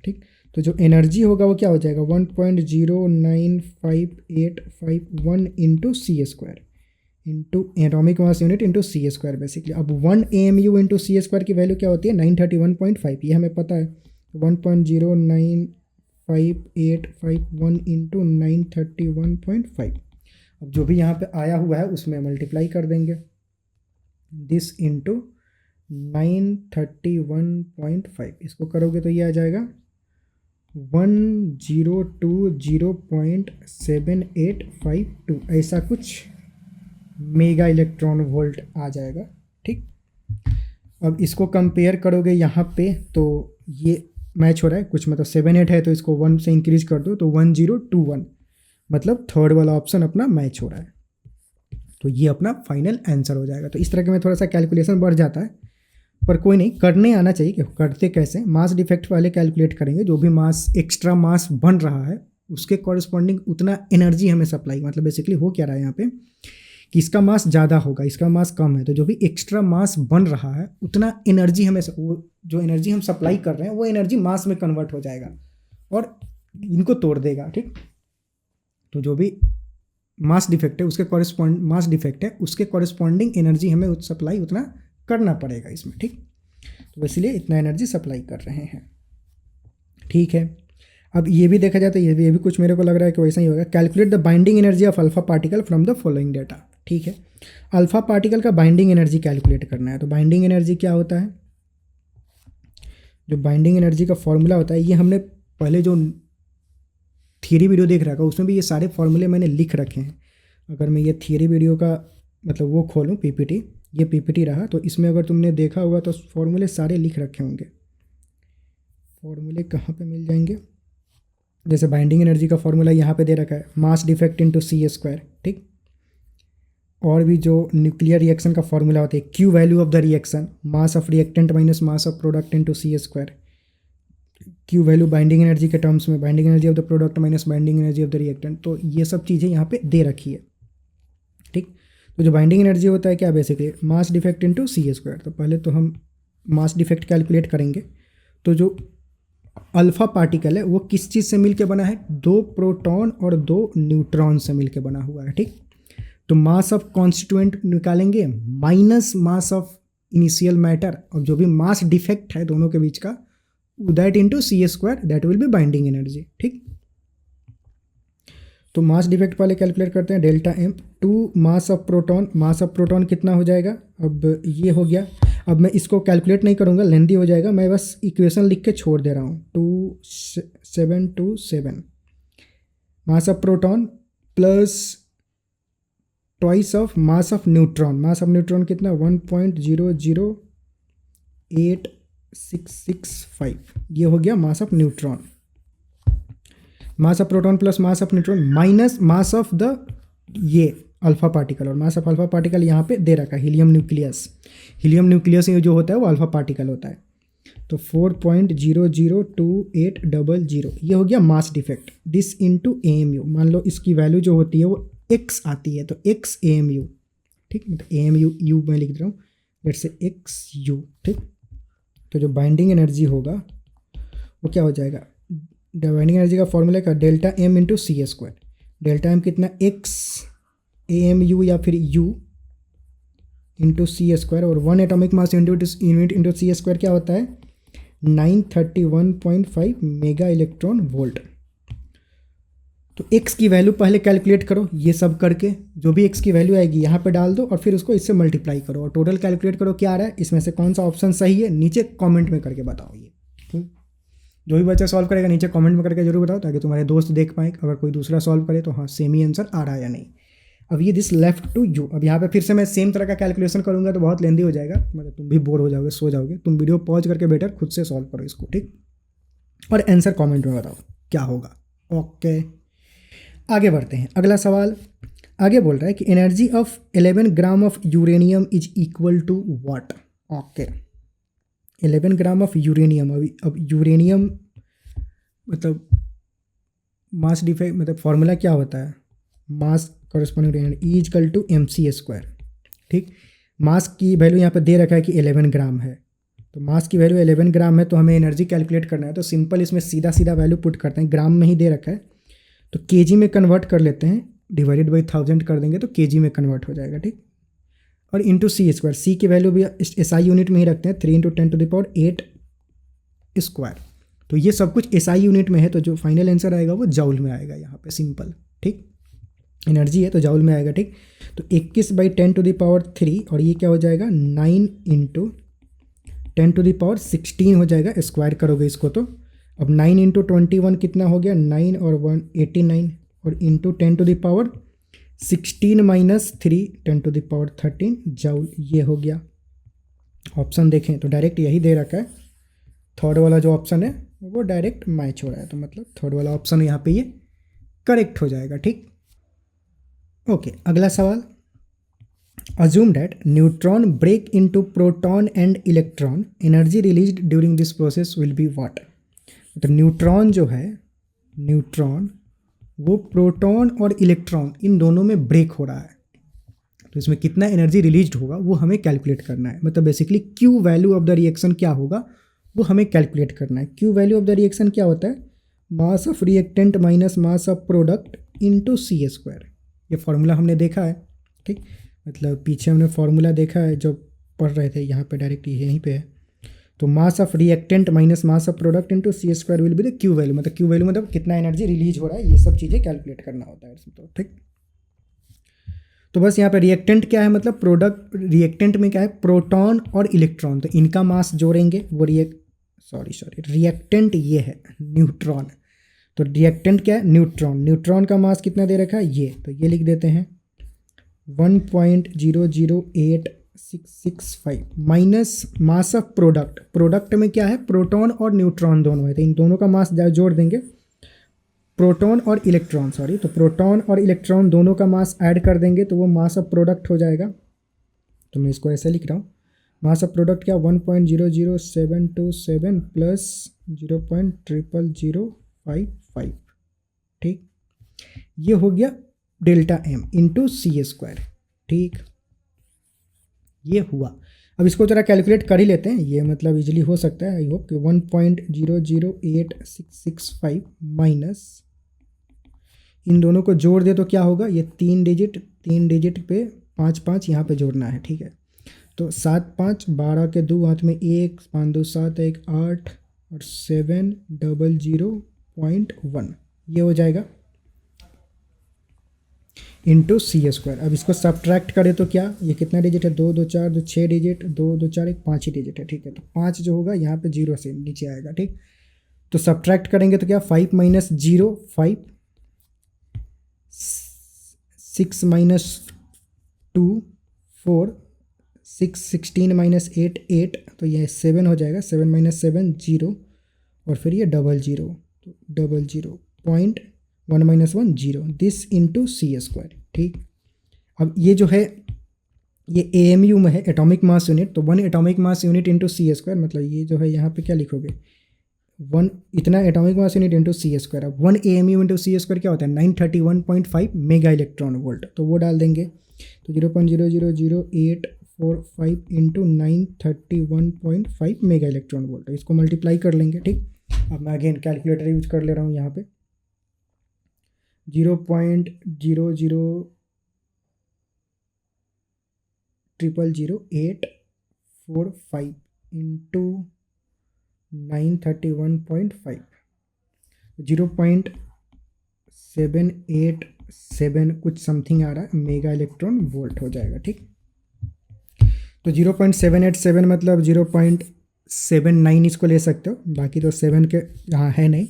Speaker 1: ठीक, तो जो एनर्जी होगा वो क्या हो जाएगा, 1.09581 into C² into atomic mass unit into C² basically. अब 1 AMU इंटू C² की वैल्यू क्या होती है, 931.5, ये हमें पता है। 1.09581 इंटू 931.5, अब जो भी यहाँ पे आया हुआ है उसमें मल्टीप्लाई कर देंगे, दिस इंटू 931.5, इसको करोगे तो ये आ जाएगा 1020.7852, ऐसा कुछ मेगा इलेक्ट्रॉन वोल्ट आ जाएगा। ठीक, अब इसको कंपेयर करोगे यहाँ पे तो ये मैच हो रहा है कुछ, मतलब 78 है तो इसको 1 से इंक्रीज कर दो तो 1021, मतलब थर्ड वाला ऑप्शन अपना मैच हो रहा है। तो ये अपना फाइनल आंसर हो जाएगा। तो इस तरह के में थोड़ा सा कैलकुलेशन बढ़ जाता है, पर कोई नहीं, करने आना चाहिए कि करते कैसे। मास डिफेक्ट वाले कैलकुलेट करेंगे, जो भी मास एक्स्ट्रा मास बन रहा है उसके कॉरस्पॉन्डिंग उतना एनर्जी हमें सप्लाई, मतलब बेसिकली हो क्या रहा है यहाँ पे कि इसका मास ज़्यादा होगा, इसका मास कम है, तो जो भी एक्स्ट्रा मास बन रहा है उतना एनर्जी हमें, वो जो एनर्जी हम सप्लाई कर रहे हैं वो एनर्जी मास में कन्वर्ट हो जाएगा और इनको तोड़ देगा। ठीक, तो जो भी मास डिफेक्ट है उसके कॉरस्पॉन्डिंग एनर्जी हमें सप्लाई उतना करना पड़ेगा इसमें। ठीक, तो इसलिए इतना एनर्जी सप्लाई कर रहे हैं। ठीक है, अब ये भी देखा जाए तो ये भी कुछ मेरे को लग रहा है कि वैसा ही होगा। Calculate the binding energy of alpha particle from the following data. ठीक है, अल्फा पार्टिकल का बाइंडिंग एनर्जी कैलकुलेट करना है। तो बाइंडिंग एनर्जी क्या होता है, जो बाइंडिंग एनर्जी का फॉर्मूला होता है, ये हमने पहले जो थियरी वीडियो देख रखा है उसमें भी ये सारे फॉर्मूले मैंने लिख रखे हैं। अगर मैं ये थियरी वीडियो का मतलब वो खोलूँ PPT ये पीपीटी रहा। तो इसमें अगर तुमने देखा होगा तो फॉर्मूले सारे लिख रखे होंगे। फॉर्मूले कहाँ पे मिल जाएंगे? जैसे बाइंडिंग एनर्जी का फॉर्मूला यहाँ पे दे रखा है, मास डिफेक्ट इनटू C², ठीक। और भी जो न्यूक्लियर रिएक्शन का फॉर्मूला होता है, Q value of the reaction, mass of reactant minus mass of product into C², Q value binding energy के टर्म्स में, binding energy of the product minus binding energy of the reactant. तो ये सब चीज़ें यहाँ पे दे रखी है, ठीक। तो जो बाइंडिंग एनर्जी होता है क्या, basically mass defect into C²। तो पहले तो हम मास डिफेक्ट कैलकुलेट करेंगे। तो जो अल्फा पार्टिकल है वो किस चीज़ से मिलके बना है? 2 प्रोटॉन और 2 न्यूट्रॉन से मिलके बना हुआ है, ठीक। तो मास ऑफ कॉन्स्टिट्यूएंट निकालेंगे minus mass of initial matter, और जो भी मास डिफेक्ट है दोनों के बीच का, that into C², that will be binding energy, ठीक। तो मास डिफेक्ट पहले कैलकुलेट करते हैं, delta M। 2 mass of proton, mass of proton कितना हो जाएगा? अब ये हो गया। अब मैं इसको कैलकुलेट नहीं करूँगा, लेंदी हो जाएगा, मैं बस इक्वेशन लिख के छोड़ दे रहा हूँ। 2727 मास of proton plus twice of mass of neutron. Mass of neutron कितना? 1.008665। ये हो गया mass of neutron. Mass of proton plus mass of neutron minus mass of the ये अल्फा पार्टिकल, और मास ऑफ अल्फा पार्टिकल यहाँ पे दे रखा है, हीलियम न्यूक्लियस। हीलियम न्यूक्लियस ये जो होता है वो अल्फा पार्टिकल होता है। तो 4.002800 ये हो गया mass defect. This into AMU, मान लो इसकी वैल्यू जो होती है वो x आती है, तो x AMU, ठीक। मतलब AMU यू मैं लिख रहा हूँ, लेट्स से XU, ठीक। तो जो बाइंडिंग एनर्जी होगा वो क्या हो जाएगा? बाइंडिंग एनर्जी का फॉर्मूला का delta M into C²। Delta M कितना? x AMU या फिर U इंटू C², और 1 atomic mass unit into C² क्या होता है? 931.5 मेगा इलेक्ट्रॉन वोल्ट। तो x की वैल्यू पहले कैलकुलेट करो, ये सब करके जो भी x की वैल्यू आएगी यहाँ पे डाल दो, और फिर उसको इससे मल्टीप्लाई करो और टोटल कैलकुलेट करो क्या आ रहा है, इसमें से कौन सा ऑप्शन सही है नीचे कमेंट में करके बताओ। ये ठीक, जो भी बच्चा सॉल्व करेगा नीचे कमेंट में करके जरूर बताओ, ताकि तुम्हारे दोस्त देख पाएँ, अगर कोई दूसरा सॉल्व करे तो हाँ सेम ही आंसर आ रहा है या नहीं। अब ये दिस लेफ्ट टू यू, अब यहाँ पे फिर से मैं सेम तरह का कैलकुलेशन करूँगा तो बहुत लेंदी हो जाएगा, मतलब तुम भी बोर हो जाओगे, सो जाओगे। तुम वीडियो पॉज करके बेटर खुद से सॉल्व करो इसको, ठीक, और आंसर कमेंट में बताओ क्या होगा। ओके, आगे बढ़ते हैं। अगला सवाल आगे बोल रहा है कि energy of 11 gram of uranium is equal to what. Okay, 11 gram of uranium. अब यूरेनियम मतलब मास डिफेक्ट, मतलब फॉर्मूला क्या होता है? Mass corresponding E equal to mc², ठीक। मास की वैल्यू यहाँ पे दे रखा है कि 11 ग्राम है, तो मास की वैल्यू 11 ग्राम है, तो हमें एनर्जी कैलकुलेट करना है। तो सिंपल इसमें सीधा सीधा वैल्यू पुट करते हैं, ग्राम में ही दे रखा है तो केजी में कन्वर्ट कर लेते हैं, डिवाइडेड बाई 1000 कर देंगे तो केजी में कन्वर्ट हो जाएगा, ठीक। और इंटू C², सी की वैल्यू भी SI यूनिट में ही रखते हैं, 3 × 10⁸ तो ये सब कुछ SI यूनिट में है, तो जो फाइनल आंसर आएगा वो जॉउल में आएगा यहाँ पे, सिंपल, ठीक। एनर्जी है तो जॉउल में आएगा, ठीक। तो 21/10⁻³ और ये क्या हो जाएगा? 9 × 10⁻16 हो जाएगा, स्क्वायर करोगे इसको तो। अब 9 × 21 कितना हो गया? 9 और 1 89, और इंटू 10⁻16 -3 10⁻13 जॉउल, ये हो गया। ऑप्शन देखें तो डायरेक्ट यही दे रखा है, थर्ड वाला जो ऑप्शन है वो डायरेक्ट मैच हो रहा है, तो मतलब थर्ड वाला ऑप्शन यहाँ पे ये करेक्ट हो जाएगा, ठीक। ओके, अगला सवाल। Assume that neutron break into proton and electron. Energy released during this process will be what? तो न्यूट्रॉन जो है, न्यूट्रॉन वो प्रोटॉन और इलेक्ट्रॉन इन दोनों में ब्रेक हो रहा है, तो इसमें कितना एनर्जी रिलीज्ड होगा वो हमें कैलकुलेट करना है। मतलब basically Q value of the reaction क्या होगा वो हमें कैलकुलेट करना है। Q value of the reaction क्या होता है? Mass of reactant minus mass of product into C²। ये फॉर्मूला हमने देखा है, ठीक। मतलब पीछे हमने फॉर्मूला देखा है जो पढ़ रहे थे, यहाँ पे डायरेक्ट यहीं पे है। तो mass of reactant minus mass of product into C² will be the Q value. मतलब क्यू वैल्यू मतलब कितना एनर्जी रिलीज हो रहा है, ये सब चीज़ें कैलकुलेट करना होता है इसमें, तो ठीक। तो बस यहाँ पे रिएक्टेंट क्या है, मतलब प्रोडक्ट, रिएक्टेंट में क्या है? प्रोटॉन और इलेक्ट्रॉन, तो इनका मास जोड़ेंगे, वो रिएक्टेंट ये है न्यूट्रॉन, तो रिएक्टेंट क्या है? न्यूट्रॉन। न्यूट्रॉन का मास कितना दे रखा है? ये, तो ये लिख देते हैं 1.008 665 minus mass of product, product में क्या है, प्रोटॉन और न्यूट्रॉन दोनों है, तो इन दोनों का मास जोड़ देंगे, प्रोटॉन और इलेक्ट्रॉन, सॉरी, तो प्रोटॉन और इलेक्ट्रॉन दोनों का मास ऐड कर देंगे तो वो मास ऑफ प्रोडक्ट हो जाएगा। तो मैं इसको ऐसे लिख रहा हूँ, मास ऑफ प्रोडक्ट क्या, 1.00727 प्लस 0.00055, ठीक, ये हो गया delta M into C square, ठीक, ये हुआ। अब इसको जरा कैलकुलेट कर ही लेते हैं, ये मतलब इजीली हो सकता है, आई होप कि 1.008665 माइनस, इन दोनों को जोड़ दे तो क्या होगा, ये तीन डिजिट पे 5 यहाँ पे जोड़ना है, ठीक है, तो 7 5 12 के 2 हाथ में 1 5 2 7 1 8 और 700.1 ये हो जाएगा इंटू सी स्क्वायर। अब इसको सब्ट्रैक्ट करें तो क्या, ये कितना डिजिट है, 2 2 4 2 6 डिजिट, 2 2 4 1 5 ही डिजिट है, ठीक है, तो 5 जो होगा यहाँ पे 0 से नीचे आएगा, ठीक, तो सब्ट्रैक्ट करेंगे तो क्या, 5 माइनस 0 5, 6 माइनस 2 4, 6 16 माइनस 8 8, तो ये 7 हो जाएगा, 7 माइनस 7 0, और फिर ये 00, तो 00.1 minus 1 0, this into C square, ठीक। अब ये जो है ये AMU में है, एटॉमिक मास यूनिट, तो 1 atomic mass unit into C square, मतलब ये जो है यहाँ पे क्या लिखोगे, 1 इतना atomic mass unit into C square. अब 1 AMU इंटू सी स्क्वायर क्या होता है, 931.5 मेगा इलेक्ट्रॉन वोल्ट, तो वो डाल देंगे, तो 0.0000845 इंटू 931.5 मेगा इलेक्ट्रॉन वोल्ट, इसको मल्टीप्लाई कर लेंगे, ठीक। अब मैं अगेन कैलकुलेटर यूज कर ले रहा हूँ यहाँ पे, 0.0000845 इंटू 931.5, 0.787 कुछ समथिंग आ रहा है मेगा इलेक्ट्रॉन वोल्ट हो जाएगा, ठीक। तो 0.787 मतलब 0.79 इसको ले सकते हो, बाकी तो 7 के यहाँ है नहीं,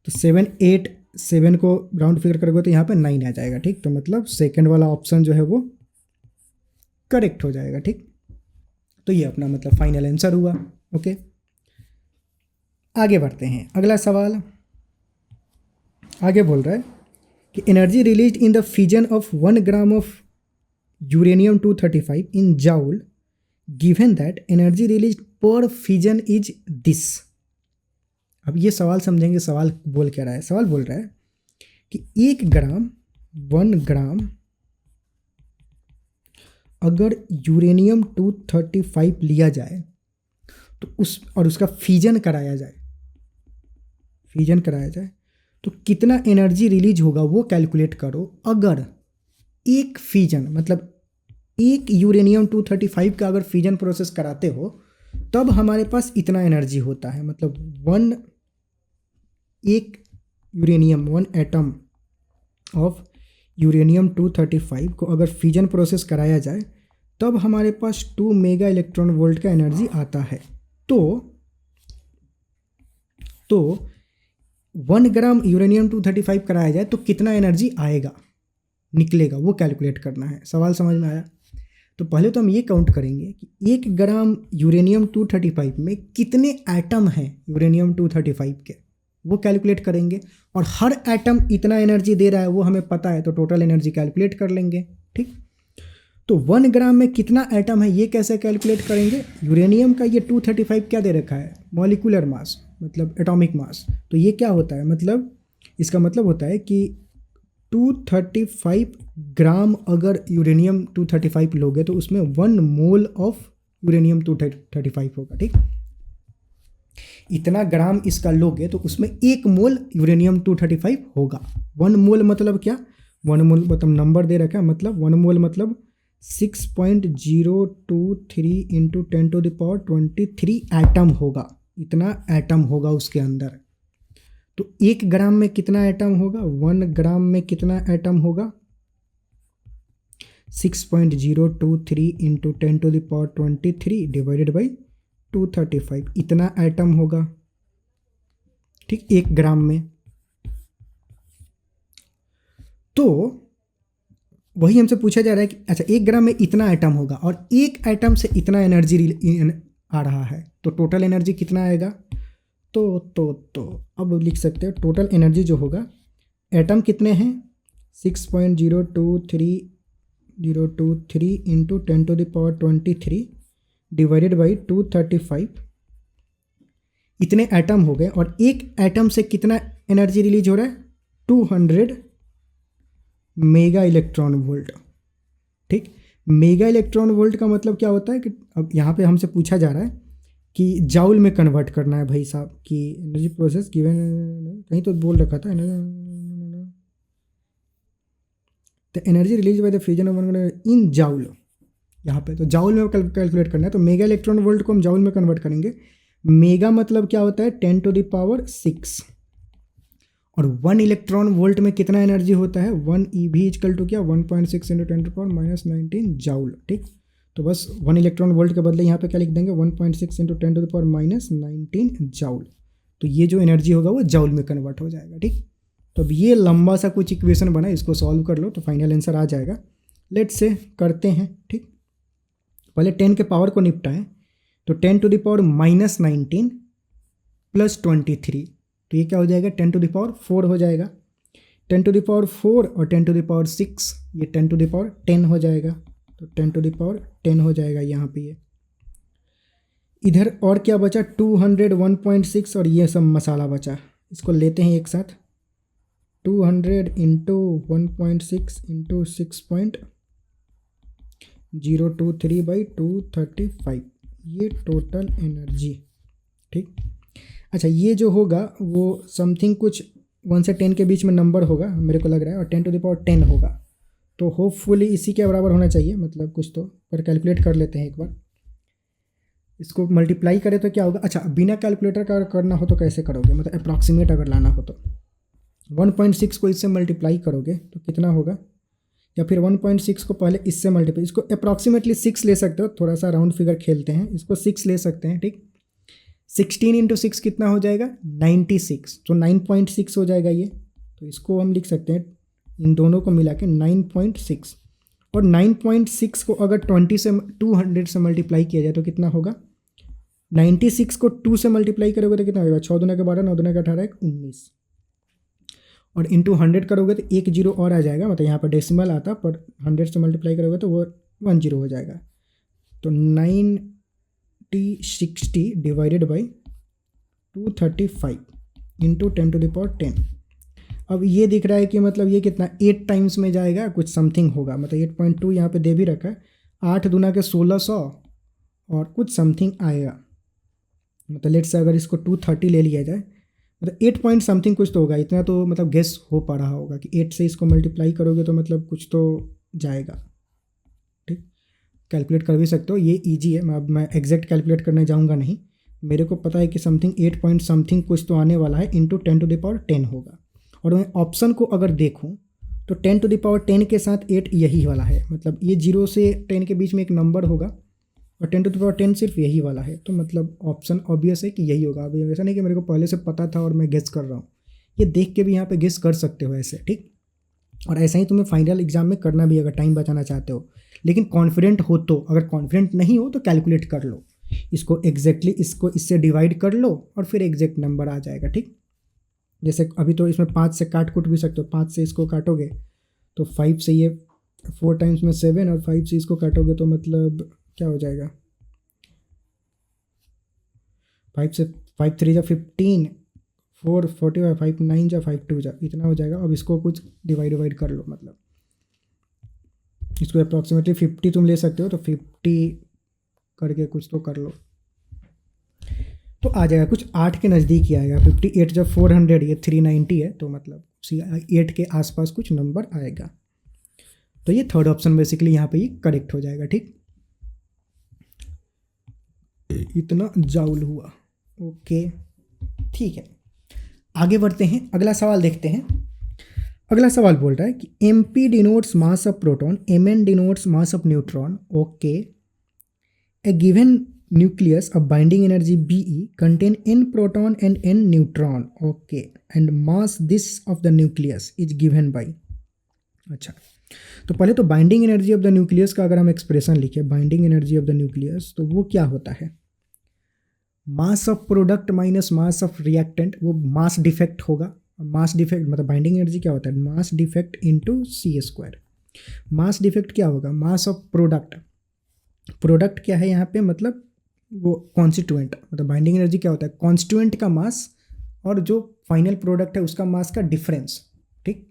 Speaker 1: तो 787 को राउंड फिगर करोगे तो यहाँ पे 9 आ जाएगा, ठीक, तो मतलब सेकंड वाला ऑप्शन जो है वो करेक्ट हो जाएगा, ठीक। तो ये अपना मतलब फाइनल आंसर हुआ, ओके। आगे बढ़ते हैं, अगला सवाल आगे बोल रहा है कि energy release in the fission of 1 gram of uranium 235 in joule given that energy release पर फिजन इज दिस। अब ये सवाल समझेंगे, सवाल बोल क्या रहा है, सवाल बोल रहा है कि 1 ग्राम अगर यूरेनियम 235 लिया जाए तो उसका फिजन कराया जाए, तो कितना एनर्जी रिलीज होगा वो कैलकुलेट करो। अगर एक फिजन मतलब एक यूरेनियम 235 का अगर फिजन प्रोसेस कराते हो तब हमारे पास इतना एनर्जी होता है, मतलब एक यूरेनियम 1 एटम ऑफ यूरेनियम 235 को अगर फिजन प्रोसेस कराया जाए तब हमारे पास 2 मेगा इलेक्ट्रॉन वोल्ट का एनर्जी आता है। तो 1 ग्राम यूरेनियम 235 कराया जाए तो कितना एनर्जी आएगा, निकलेगा, वो कैलकुलेट करना है। सवाल समझ में आया? तो पहले तो हम ये काउंट करेंगे कि 1 ग्राम यूरेनियम 235 में कितने एटम हैं यूरेनियम 235 के, वो कैलकुलेट करेंगे, और हर एटम इतना एनर्जी दे रहा है वो हमें पता है, तो टोटल एनर्जी कैलकुलेट कर लेंगे, ठीक। तो 1 ग्राम में कितना एटम है ये कैसे कैलकुलेट करेंगे, यूरेनियम का ये 235 क्या दे रखा है, मॉलिक्यूलर मास, मतलब एटॉमिक मास, तो ये क्या होता है, मतलब इसका मतलब होता है कि 235 ग्राम अगर यूरेनियम 235 लोगे तो उसमें 1 मोल ऑफ यूरेनियम 235 होगा, ठीक। इतना ग्राम इसका लोगे तो उसमें 1 मोल यूरेनियम 235 होगा। 1 मोल मतलब क्या, 1 मोल मतलब नंबर दे रखा है, मतलब 1 मोल मतलब 6.023 इंटू 10⁻23 एटम होगा, इतना एटम होगा उसके अंदर। तो 1 ग्राम में कितना एटम होगा, 1 ग्राम में कितना एटम होगा, 6.023 इंटू 10⁻23 डिवाइडेड बाई 235, इतना एटम होगा, ठीक, 1 ग्राम में। तो वही हमसे पूछा जा रहा है कि अच्छा 1 ग्राम में इतना एटम होगा और एक एटम से इतना एनर्जी आ रहा है, तो टोटल एनर्जी कितना आएगा? तो अब लिख सकते हो टोटल एनर्जी जो होगा, एटम कितने हैं 6.023023 इंटू 10⁻23 डिवाइडेड बाई 235, इतने एटम हो गए और एक एटम से कितना एनर्जी रिलीज हो रहा है? 200 मेगा इलेक्ट्रॉन वोल्ट। ठीक, मेगा इलेक्ट्रॉन वोल्ट का मतलब क्या होता है कि अब यहाँ पे हमसे पूछा जा रहा है कि जाउल में कन्वर्ट करना है भाई साहब, कि एनर्जी प्रोसेस गिवन, कहीं तो बोल रखा था the energy release by the fusion of in joule, यहाँ पे तो जाउल में कैलकुलेट करना है, तो मेगा इलेक्ट्रॉन वोल्ट को हम जाउल में कन्वर्ट करेंगे। मेगा मतलब क्या होता है 10⁻6, और 1 इलेक्ट्रॉन वोल्ट में कितना एनर्जी होता है 1 EV इक्वल टू क्या 1.6 इंटू 10⁻⁻19 जाउल। ठीक, तो बस 1 इलेक्ट्रॉन वोल्ट के बदले यहाँ पे क्या लिख देंगे 1.6 इंटू 10⁻⁻19 जाउल, तो ये जो एनर्जी होगा वो जाउल में कन्वर्ट हो जाएगा। ठीक, तो अब ये लंबा सा कुछ इक्वेशन बना, इसको सॉल्व कर लो तो फाइनल आंसर आ जाएगा। लेट्स से करते हैं। ठीक, पहले 10 के पावर को निपटाएं, तो 10⁻⁻19 प्लस 23, तो ये क्या हो जाएगा 10⁻4 हो जाएगा। 10⁻4 और 10⁻6 ये 10⁻10 हो जाएगा, तो 10⁻10 हो जाएगा यहाँ पे। ये इधर और क्या बचा 201.6 और ये सब मसाला बचा, इसको लेते हैं एक साथ। 200 इंटू 1.6 इंटू 6.023 बाई 235, ये टोटल एनर्जी। ठीक, अच्छा ये जो होगा वो समथिंग कुछ 1 से 10 के बीच में नंबर होगा मेरे को लग रहा है, और 10⁻10 होगा, तो होपफुली इसी के बराबर होना चाहिए, मतलब कुछ तो, पर कैलकुलेट कर लेते हैं एक बार। इसको मल्टीप्लाई करें तो क्या होगा, अच्छा बिना कैलकुलेटर का करना हो तो कैसे करोगे, मतलब अप्रॉक्सीमेट अगर लाना हो तो 1.6 को इससे मल्टीप्लाई करोगे तो कितना होगा, या फिर 1.6 को पहले इससे मल्टीप्लाई, इसको अप्रॉक्सीमेटली 6 ले सकते हो, थोड़ा सा राउंड फिगर खेलते हैं, इसको 6 ले सकते हैं। ठीक, 16 इंटू 6 कितना हो जाएगा 96, तो 9.6 हो जाएगा ये, तो इसको हम लिख सकते हैं इन दोनों को मिला के 9.6, और 9.6 को अगर 200 से मल्टीप्लाई किया जाए तो कितना होगा, 96 को 2 से मल्टीप्लाई करोगे तो कितना होगा 6 दूना के 12, 9 दूना के 18, 19, और इंटू 100 करोगे तो एक जीरो और आ जाएगा, मतलब यहाँ पर डेसिमल आता, पर 100 से मल्टीप्लाई करोगे तो वो 10 हो जाएगा, तो 9060 डिवाइडेड बाई 235 इंटू 10⁻10। अब ये दिख रहा है कि मतलब ये कितना 8 टाइम्स में जाएगा, कुछ समथिंग होगा, मतलब 8.2 यहाँ पे दे भी रखा है, 8 दूना के 1600 और कुछ समथिंग आएगा, मतलब लेट से अगर इसको 230 ले लिया जाए, मतलब 8 पॉइंट समथिंग कुछ तो होगा, इतना तो मतलब गेस हो पा रहा होगा कि 8 से इसको मल्टीप्लाई करोगे तो मतलब कुछ तो जाएगा। ठीक, कैलकुलेट कर भी सकते हो, ये इजी है, मैं एग्जैक्ट कैलकुलेट करने जाऊंगा नहीं, मेरे को पता है कि समथिंग 8 पॉइंट समथिंग कुछ तो आने वाला है, इंटू 10⁻10 होगा। और मैं ऑप्शन को अगर देखूँ तो 10⁻10 के साथ 8 यही वाला है, मतलब ये 0 से 10 के बीच में एक नंबर होगा, और 10⁻10 सिर्फ यही वाला है, तो मतलब ऑप्शन ऑब्वियस है कि यही होगा। अब ऐसा नहीं कि मेरे को पहले से पता था और मैं गेस कर रहा हूँ, ये देख के भी यहाँ पे गेस कर सकते हो ऐसे। ठीक, और ऐसा ही तुम्हें फाइनल एग्जाम में करना भी, अगर टाइम बचाना चाहते हो, लेकिन कॉन्फिडेंट हो तो, अगर कॉन्फिडेंट नहीं हो तो कैलकुलेट कर लो, इसको एग्जैक्टली इसको इससे डिवाइड कर लो और फिर एग्जैक्ट नंबर आ जाएगा। ठीक, जैसे अभी तो इसमें 5 से काट कूट भी सकते हो, 5 से इसको काटोगे तो 5 से ये 4 टाइम्स में 7, और 5 से इसको काटोगे तो मतलब क्या हो जाएगा, 5 से 5 3 जा 15, 4 45, 5 9 जा 5 2 जा, इतना हो जाएगा। अब इसको कुछ डिवाइड कर लो, मतलब इसको अप्रॉक्सीमेटली 50 तुम ले सकते हो, तो 50 करके कुछ तो कर लो तो आ जाएगा, कुछ 8 के नज़दीक ही आएगा। 58 जब 400, ये 390 है, तो मतलब 8 के आसपास कुछ नंबर आएगा, तो ये थर्ड ऑप्शन बेसिकली यहाँ पे ये करेक्ट हो जाएगा। ठीक, इतना जाउल हुआ। ओके, ठीक है, आगे बढ़ते हैं, अगला सवाल देखते हैं। अगला सवाल बोल रहा है कि MP denotes mass of proton, MN denotes mass of neutron. Okay, A given nucleus of binding energy Be contain n proton and n neutron. Okay, and mass this of the nucleus is given by, अच्छा तो पहले तो binding energy of the nucleus का अगर हम expression लिखें, binding energy of the nucleus, तो वो क्या होता है, mass of product minus mass of reactant, वो मास डिफेक्ट होगा। मास डिफेक्ट मतलब बाइंडिंग एनर्जी क्या होता है, mass defect into C square. Mass defect क्या होगा, मास ऑफ प्रोडक्ट, प्रोडक्ट क्या है यहाँ पे, मतलब वो कॉन्स्टिट्यूएंट, मतलब बाइंडिंग एनर्जी क्या होता है, कॉन्स्टिट्यूएंट का मास और जो फाइनल प्रोडक्ट है उसका मास का डिफरेंस। ठीक,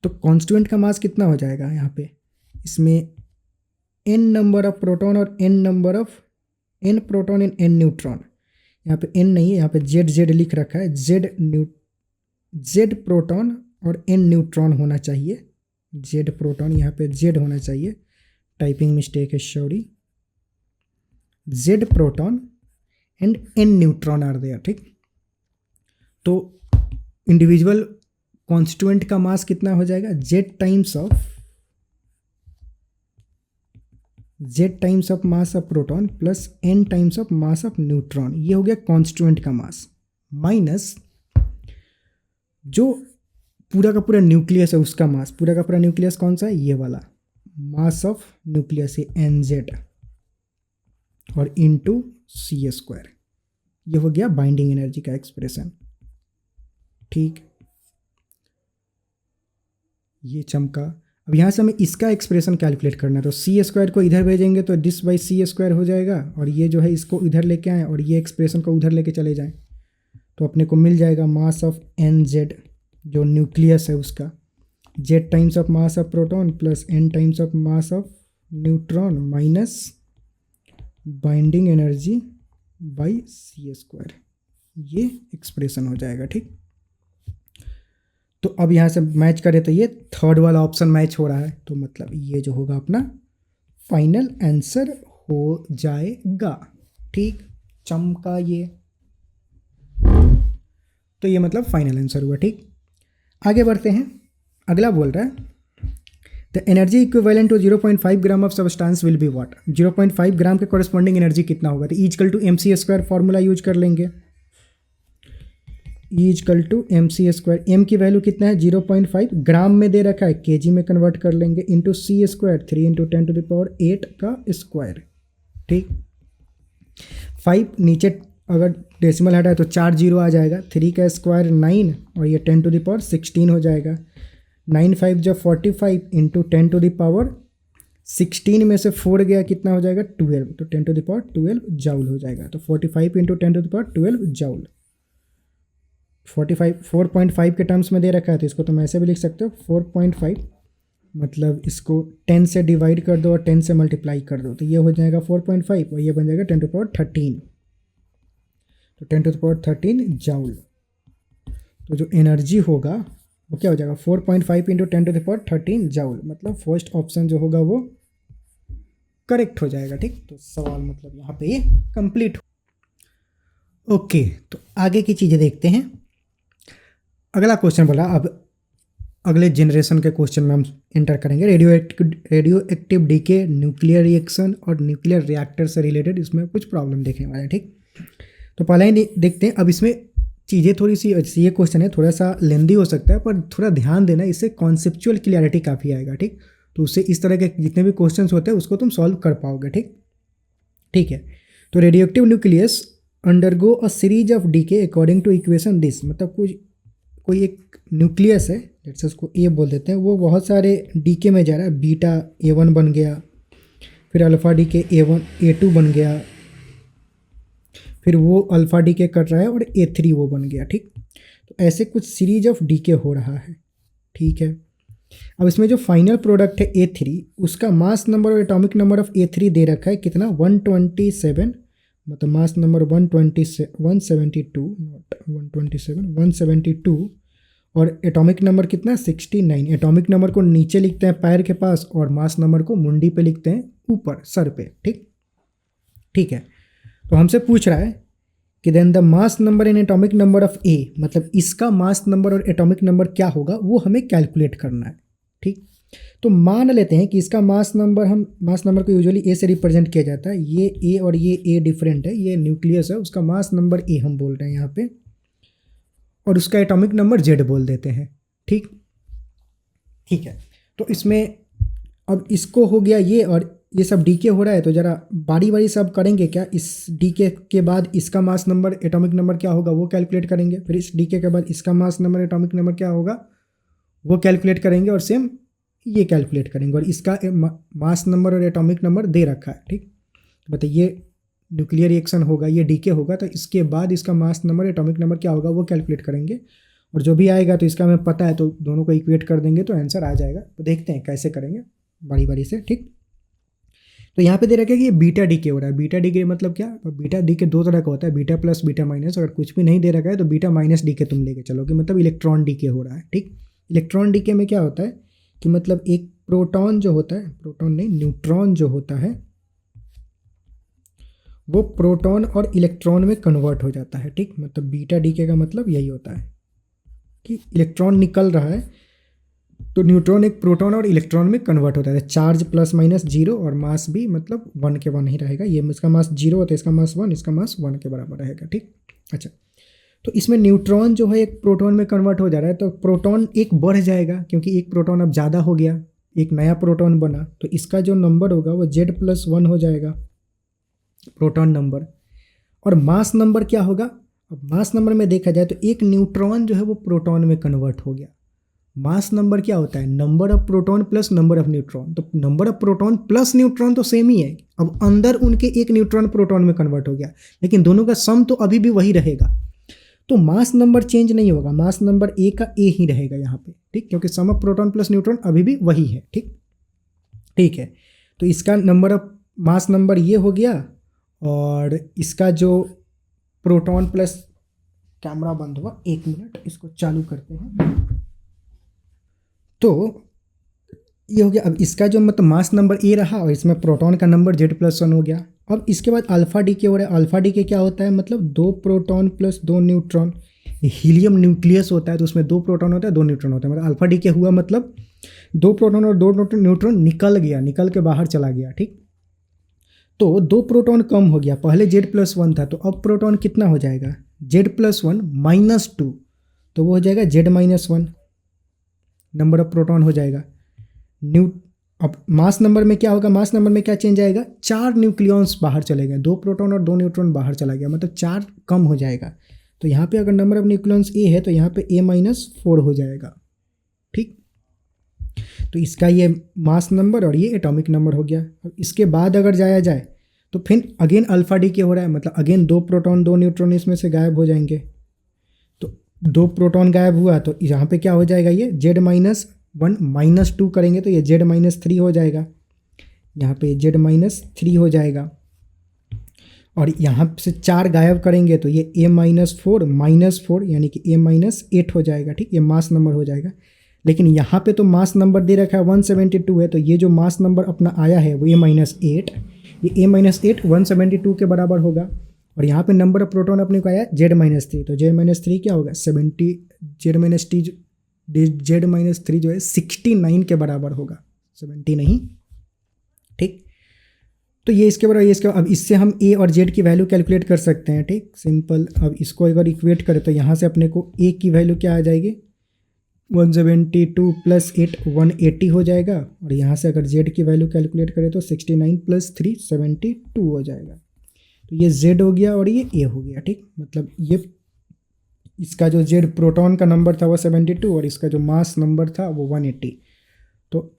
Speaker 1: तो कॉन्स्टिट्यूएंट का मास कितना हो जाएगा यहाँ पे, इसमें n नंबर ऑफ प्रोटॉन और n proton and n neutron. यहाँ पे n नहीं है, यहाँ पे z लिख रखा है, z प्रोटॉन और n न्यूट्रॉन होना चाहिए, z प्रोटॉन यहाँ पे z होना चाहिए, टाइपिंग मिस्टेक है, sorry, z proton and n neutron are there. ठीक, तो इंडिविजुअल कॉन्स्टिट्यूएंट का मास कितना हो जाएगा, z times of mass of proton plus n times of mass of neutron, ये हो गया कॉन्स्टिट्यूएंट का मास, माइनस जो पूरा का पूरा न्यूक्लियस है उसका मास, पूरा का पूरा न्यूक्लियस कौन सा है, ये वाला, मास ऑफ न्यूक्लियस है nz और इनटू सी स्क्वायर। ये हो गया बाइंडिंग एनर्जी का एक्सप्रेशन। ठीक, ये चमका। अब यहाँ से हमें इसका एक्सप्रेशन कैलकुलेट करना है, तो सी स्क्वायर को इधर भेजेंगे तो डिस बाई सी स्क्वायर हो जाएगा, और ये जो है इसको इधर लेके आएँ और ये एक्सप्रेशन को उधर लेके चले जाएं, तो अपने को मिल जाएगा मास ऑफ nz जो न्यूक्लियस है उसका, z times of mass of proton plus n times of mass of neutron minus binding energy by C square, ये एक्सप्रेशन हो जाएगा। ठीक, तो अब यहाँ से मैच करें तो ये थर्ड वाला ऑप्शन मैच हो रहा है, तो मतलब ये जो होगा अपना फाइनल आंसर हो जाएगा। ठीक, चमका ये, तो ये मतलब फाइनल आंसर हुआ। ठीक, आगे बढ़ते हैं, अगला बोल रहा है the energy equivalent to 0.5 gram of substance will be what, 0.5 gram के कॉरेस्पॉन्डिंग एनर्जी कितना होगा, तो E equal to M C square formula use कर लेंगे, E equal to M C square, M की वैल्यू कितना है 0.5, ग्राम में दे रखा है, केजी में कन्वर्ट कर लेंगे, इंटू सी स्क्वायर 3 इंटू 10⁸ का स्क्वायर। ठीक, 5 नीचे अगर डेसिमल हटा है तो 4 जीरो आ जाएगा, 3 का स्क्वायर 9 और ये 10⁻16 हो जाएगा, 9 5 जब 45 इंटू 10⁻16 में से 4 गया कितना हो जाएगा 12, तो 10⁻12 जाउल हो जाएगा, तो 45 इंटू 10⁻12 जाउल। 45 4.5 के टर्म्स में दे रखा है, तो इसको तुम ऐसे भी लिख सकते हो 4.5, मतलब इसको 10 से डिवाइड कर दो और 10 से मल्टीप्लाई कर दो, तो ये हो जाएगा 4.5 और ये बन जाएगा 10⁻13, तो 10⁻13 जाउल। तो जो एनर्जी होगा वो क्या हो जाएगा 4.5 इंटू 10⁻13 जाउल, मतलब फर्स्ट ऑप्शन जो होगा वो करेक्ट हो जाएगा। ठीक, तो सवाल मतलब यहाँ पे ये कंप्लीट। ओके, तो आगे की चीज़ें देखते हैं। अगला क्वेश्चन बोला, अब अगले जनरेशन के क्वेश्चन में हम इंटर करेंगे radioactive decay, nuclear reaction और न्यूक्लियर रिएक्टर से रिलेटेड इसमें कुछ प्रॉब्लम देखने वाले हैं। ठीक, तो पहले ही देखते हैं। अब इसमें चीज़ें थोड़ी सी, ये क्वेश्चन है थोड़ा सा लेंदी हो सकता है, पर थोड़ा ध्यान देना, इससे कॉन्सेप्चुअल क्लियरिटी काफ़ी आएगा। ठीक, तो उससे इस तरह के जितने भी क्वेश्चंस होते हैं उसको तुम सॉल्व कर पाओगे। ठीक है, तो radioactive nucleus undergo a series of decay according to equation this, मतलब कोई एक न्यूक्लियस है, जैसे उसको ए बोल देते हैं, वो बहुत सारे डीके में जा रहा है, बीटा A1 बन गया, फिर अल्फ़ा डीके A1 A2 बन गया, फिर वो अल्फ़ा डीके कर रहा है और A3 वो बन गया। ठीक, तो ऐसे कुछ सीरीज ऑफ डीके हो रहा है। ठीक है, अब इसमें जो फाइनल प्रोडक्ट है A3, उसका मास नंबर और एटॉमिक नंबर ऑफ A3 दे रखा है कितना 127, मतलब मास नंबर 172 और एटॉमिक नंबर कितना 69। एटॉमिक नंबर को नीचे लिखते हैं पैर के पास और मास नंबर को मुंडी पे लिखते हैं ऊपर सर पे। ठीक है, तो हमसे पूछ रहा है कि then the mass number and atomic number of A, मतलब इसका मास नंबर और एटॉमिक नंबर क्या होगा वो हमें कैलकुलेट करना है। ठीक, तो मान लेते हैं कि इसका मास नंबर को यूजुअली ए से रिप्रेजेंट किया जाता है, ये ए और ये ए डिफरेंट है, ये न्यूक्लियस है, उसका मास नंबर ए हम बोल रहे हैं यहाँ पे, और उसका एटॉमिक नंबर जेड बोल देते हैं। ठीक, ठीक है, तो इसमें अब इसको हो गया ये, और ये सब डीके हो रहा है, तो ज़रा बारी बारी सब करेंगे क्या। इस डीके के बाद इसका मास नंबर एटॉमिक नंबर क्या होगा वो कैलकुलेट करेंगे, फिर इस डीके के बाद इसका मास नंबर एटॉमिक नंबर क्या होगा वो कैलकुलेट करेंगे, और सेम ये कैलकुलेट करेंगे, और इसका मास नंबर और एटॉमिक नंबर दे रखा है। ठीक, बताइए न्यूक्लियर रिएक्शन होगा, ये डीके होगा, तो इसके बाद इसका मास नंबर एटॉमिक नंबर क्या होगा वो कैलकुलेट करेंगे, और जो भी आएगा तो इसका हमें पता है तो दोनों को इक्वेट कर देंगे तो आंसर आ जाएगा। तो देखते हैं कैसे करेंगे बारी बारी से। ठीक, तो यहाँ पे दे रखा है कि ये बीटा डीके हो रहा है। बीटा डीके मतलब क्या, बीटा डीके दो तरह का होता है, बीटा प्लस बीटा माइनस। अगर कुछ भी नहीं दे रखा है तो बीटा माइनस डीके तुम लेके चलोगे, मतलब इलेक्ट्रॉन डीके हो रहा है। ठीक, इलेक्ट्रॉन डीके में क्या होता है कि मतलब एक प्रोटॉन जो होता है, प्रोटॉन नहीं न्यूट्रॉन जो होता है वो प्रोटॉन और इलेक्ट्रॉन में कन्वर्ट हो जाता है। ठीक, मतलब बीटा डीके का मतलब यही होता है कि इलेक्ट्रॉन निकल रहा है तो न्यूट्रॉन एक प्रोटॉन और इलेक्ट्रॉन में कन्वर्ट होता है। चार्ज प्लस माइनस जीरो और मास भी मतलब 1 के 1 ही रहेगा। ये इसका मास 0 होता है, इसका मास 1, इसका मास 1 के बराबर रहेगा। ठीक, अच्छा, तो इसमें न्यूट्रॉन जो है एक प्रोटॉन में कन्वर्ट हो जा रहा है, तो प्रोटॉन एक बढ़ जाएगा क्योंकि एक प्रोटॉन अब ज़्यादा हो गया, एक नया प्रोटॉन बना, तो इसका जो नंबर होगा वो Z+1 हो जाएगा प्रोटॉन नंबर। और मास नंबर क्या होगा, अब मास नंबर में देखा जाए तो एक न्यूट्रॉन जो है वो प्रोटॉन में कन्वर्ट हो गया। मास नंबर क्या होता है, number of proton plus number of neutron, तो number of proton plus neutron तो सेम ही है। अब अंदर उनके एक न्यूट्रॉन प्रोटॉन में कन्वर्ट हो गया, लेकिन दोनों का सम तो अभी भी वही रहेगा, तो मास नंबर चेंज नहीं होगा, मास नंबर ए का ए ही रहेगा यहाँ पे। ठीक, क्योंकि सम ऑफ प्रोटॉन प्लस न्यूट्रॉन अभी भी वही है। ठीक, ठीक है, तो इसका नंबर ऑफ मास नंबर ये हो गया, और इसका जो प्रोटॉन प्लस, कैमरा बंद हुआ, 1 मिनट इसको चालू करते हैं। तो ये हो गया, अब इसका जो मतलब मास नंबर ए रहा और इसमें प्रोटॉन का नंबर Z+1 हो गया। अब इसके बाद अल्फा डीके हो रहा है। अल्फा डीके क्या होता है, मतलब 2 proton plus 2 neutron. Helium nucleus होता है तो उसमें 2 प्रोटॉन होता है 2 न्यूट्रॉन होता है, मतलब अल्फा डीके हुआ मतलब 2 प्रोटॉन और 2 न्यूट्रॉन निकल गया, निकल के बाहर चला गया। ठीक, तो 2 प्रोटॉन कम हो गया, पहले Z+1 था तो अब प्रोटॉन कितना हो जाएगा, Z+1 -2, तो वो हो जाएगा Z-1 नंबर ऑफ प्रोटॉन हो जाएगा। अब मास नंबर में क्या होगा, मास नंबर में क्या चेंज आएगा, 4 न्यूक्लियॉन्स बाहर चले गए, 2 प्रोटॉन और 2 न्यूट्रॉन बाहर चला गया, मतलब 4 कम हो जाएगा। तो यहाँ पे अगर नंबर ऑफ न्यूक्लियॉन्स ए है तो यहाँ पे A-4 हो जाएगा। ठीक, तो इसका ये मास नंबर और ये एटॉमिक नंबर हो गया। अब इसके बाद अगर जाया जाए तो फिर अगेन अल्फा डीके हो रहा है, मतलब अगेन 2 प्रोटॉन 2 न्यूट्रॉन इसमें से गायब हो जाएंगे। तो 2 प्रोटॉन गायब हुआ तो यहाँ पे क्या हो जाएगा, ये Z-1 -2 करेंगे तो ये Z-3 हो जाएगा, यहाँ पे Z-3 हो जाएगा। और यहाँ से 4 गायब करेंगे तो ये A-4 यानी कि A-8 हो जाएगा। ठीक, ये मास नंबर हो जाएगा। लेकिन यहाँ पे तो मास नंबर दे रखा है 172 है, तो ये जो मास नंबर अपना आया है वो A-8, ये A-8 172 के बराबर होगा। और यहाँ पे नंबर ऑफ प्रोटॉन अपने को आया Z-3, तो Z-3 क्या होगा 70, Z-3 जो है 69 के बराबर होगा, 70 नहीं। ठीक, तो ये इसके बराबर, ये इसके, अब इससे हम A और Z की वैल्यू कैलकुलेट कर सकते हैं। ठीक, सिंपल। अब इसको अगर इक्वेट करें तो यहाँ से अपने को A की वैल्यू क्या आ जाएगी, 172 + 8 180 हो जाएगा। और यहाँ से अगर Z की वैल्यू कैलकुलेट करें तो 69 + 3 72 हो जाएगा। तो ये Z हो गया और ये A हो गया। ठीक, मतलब ये इसका जो Z प्रोटॉन का नंबर था वो 72 और इसका जो मास नंबर था वो 180। तो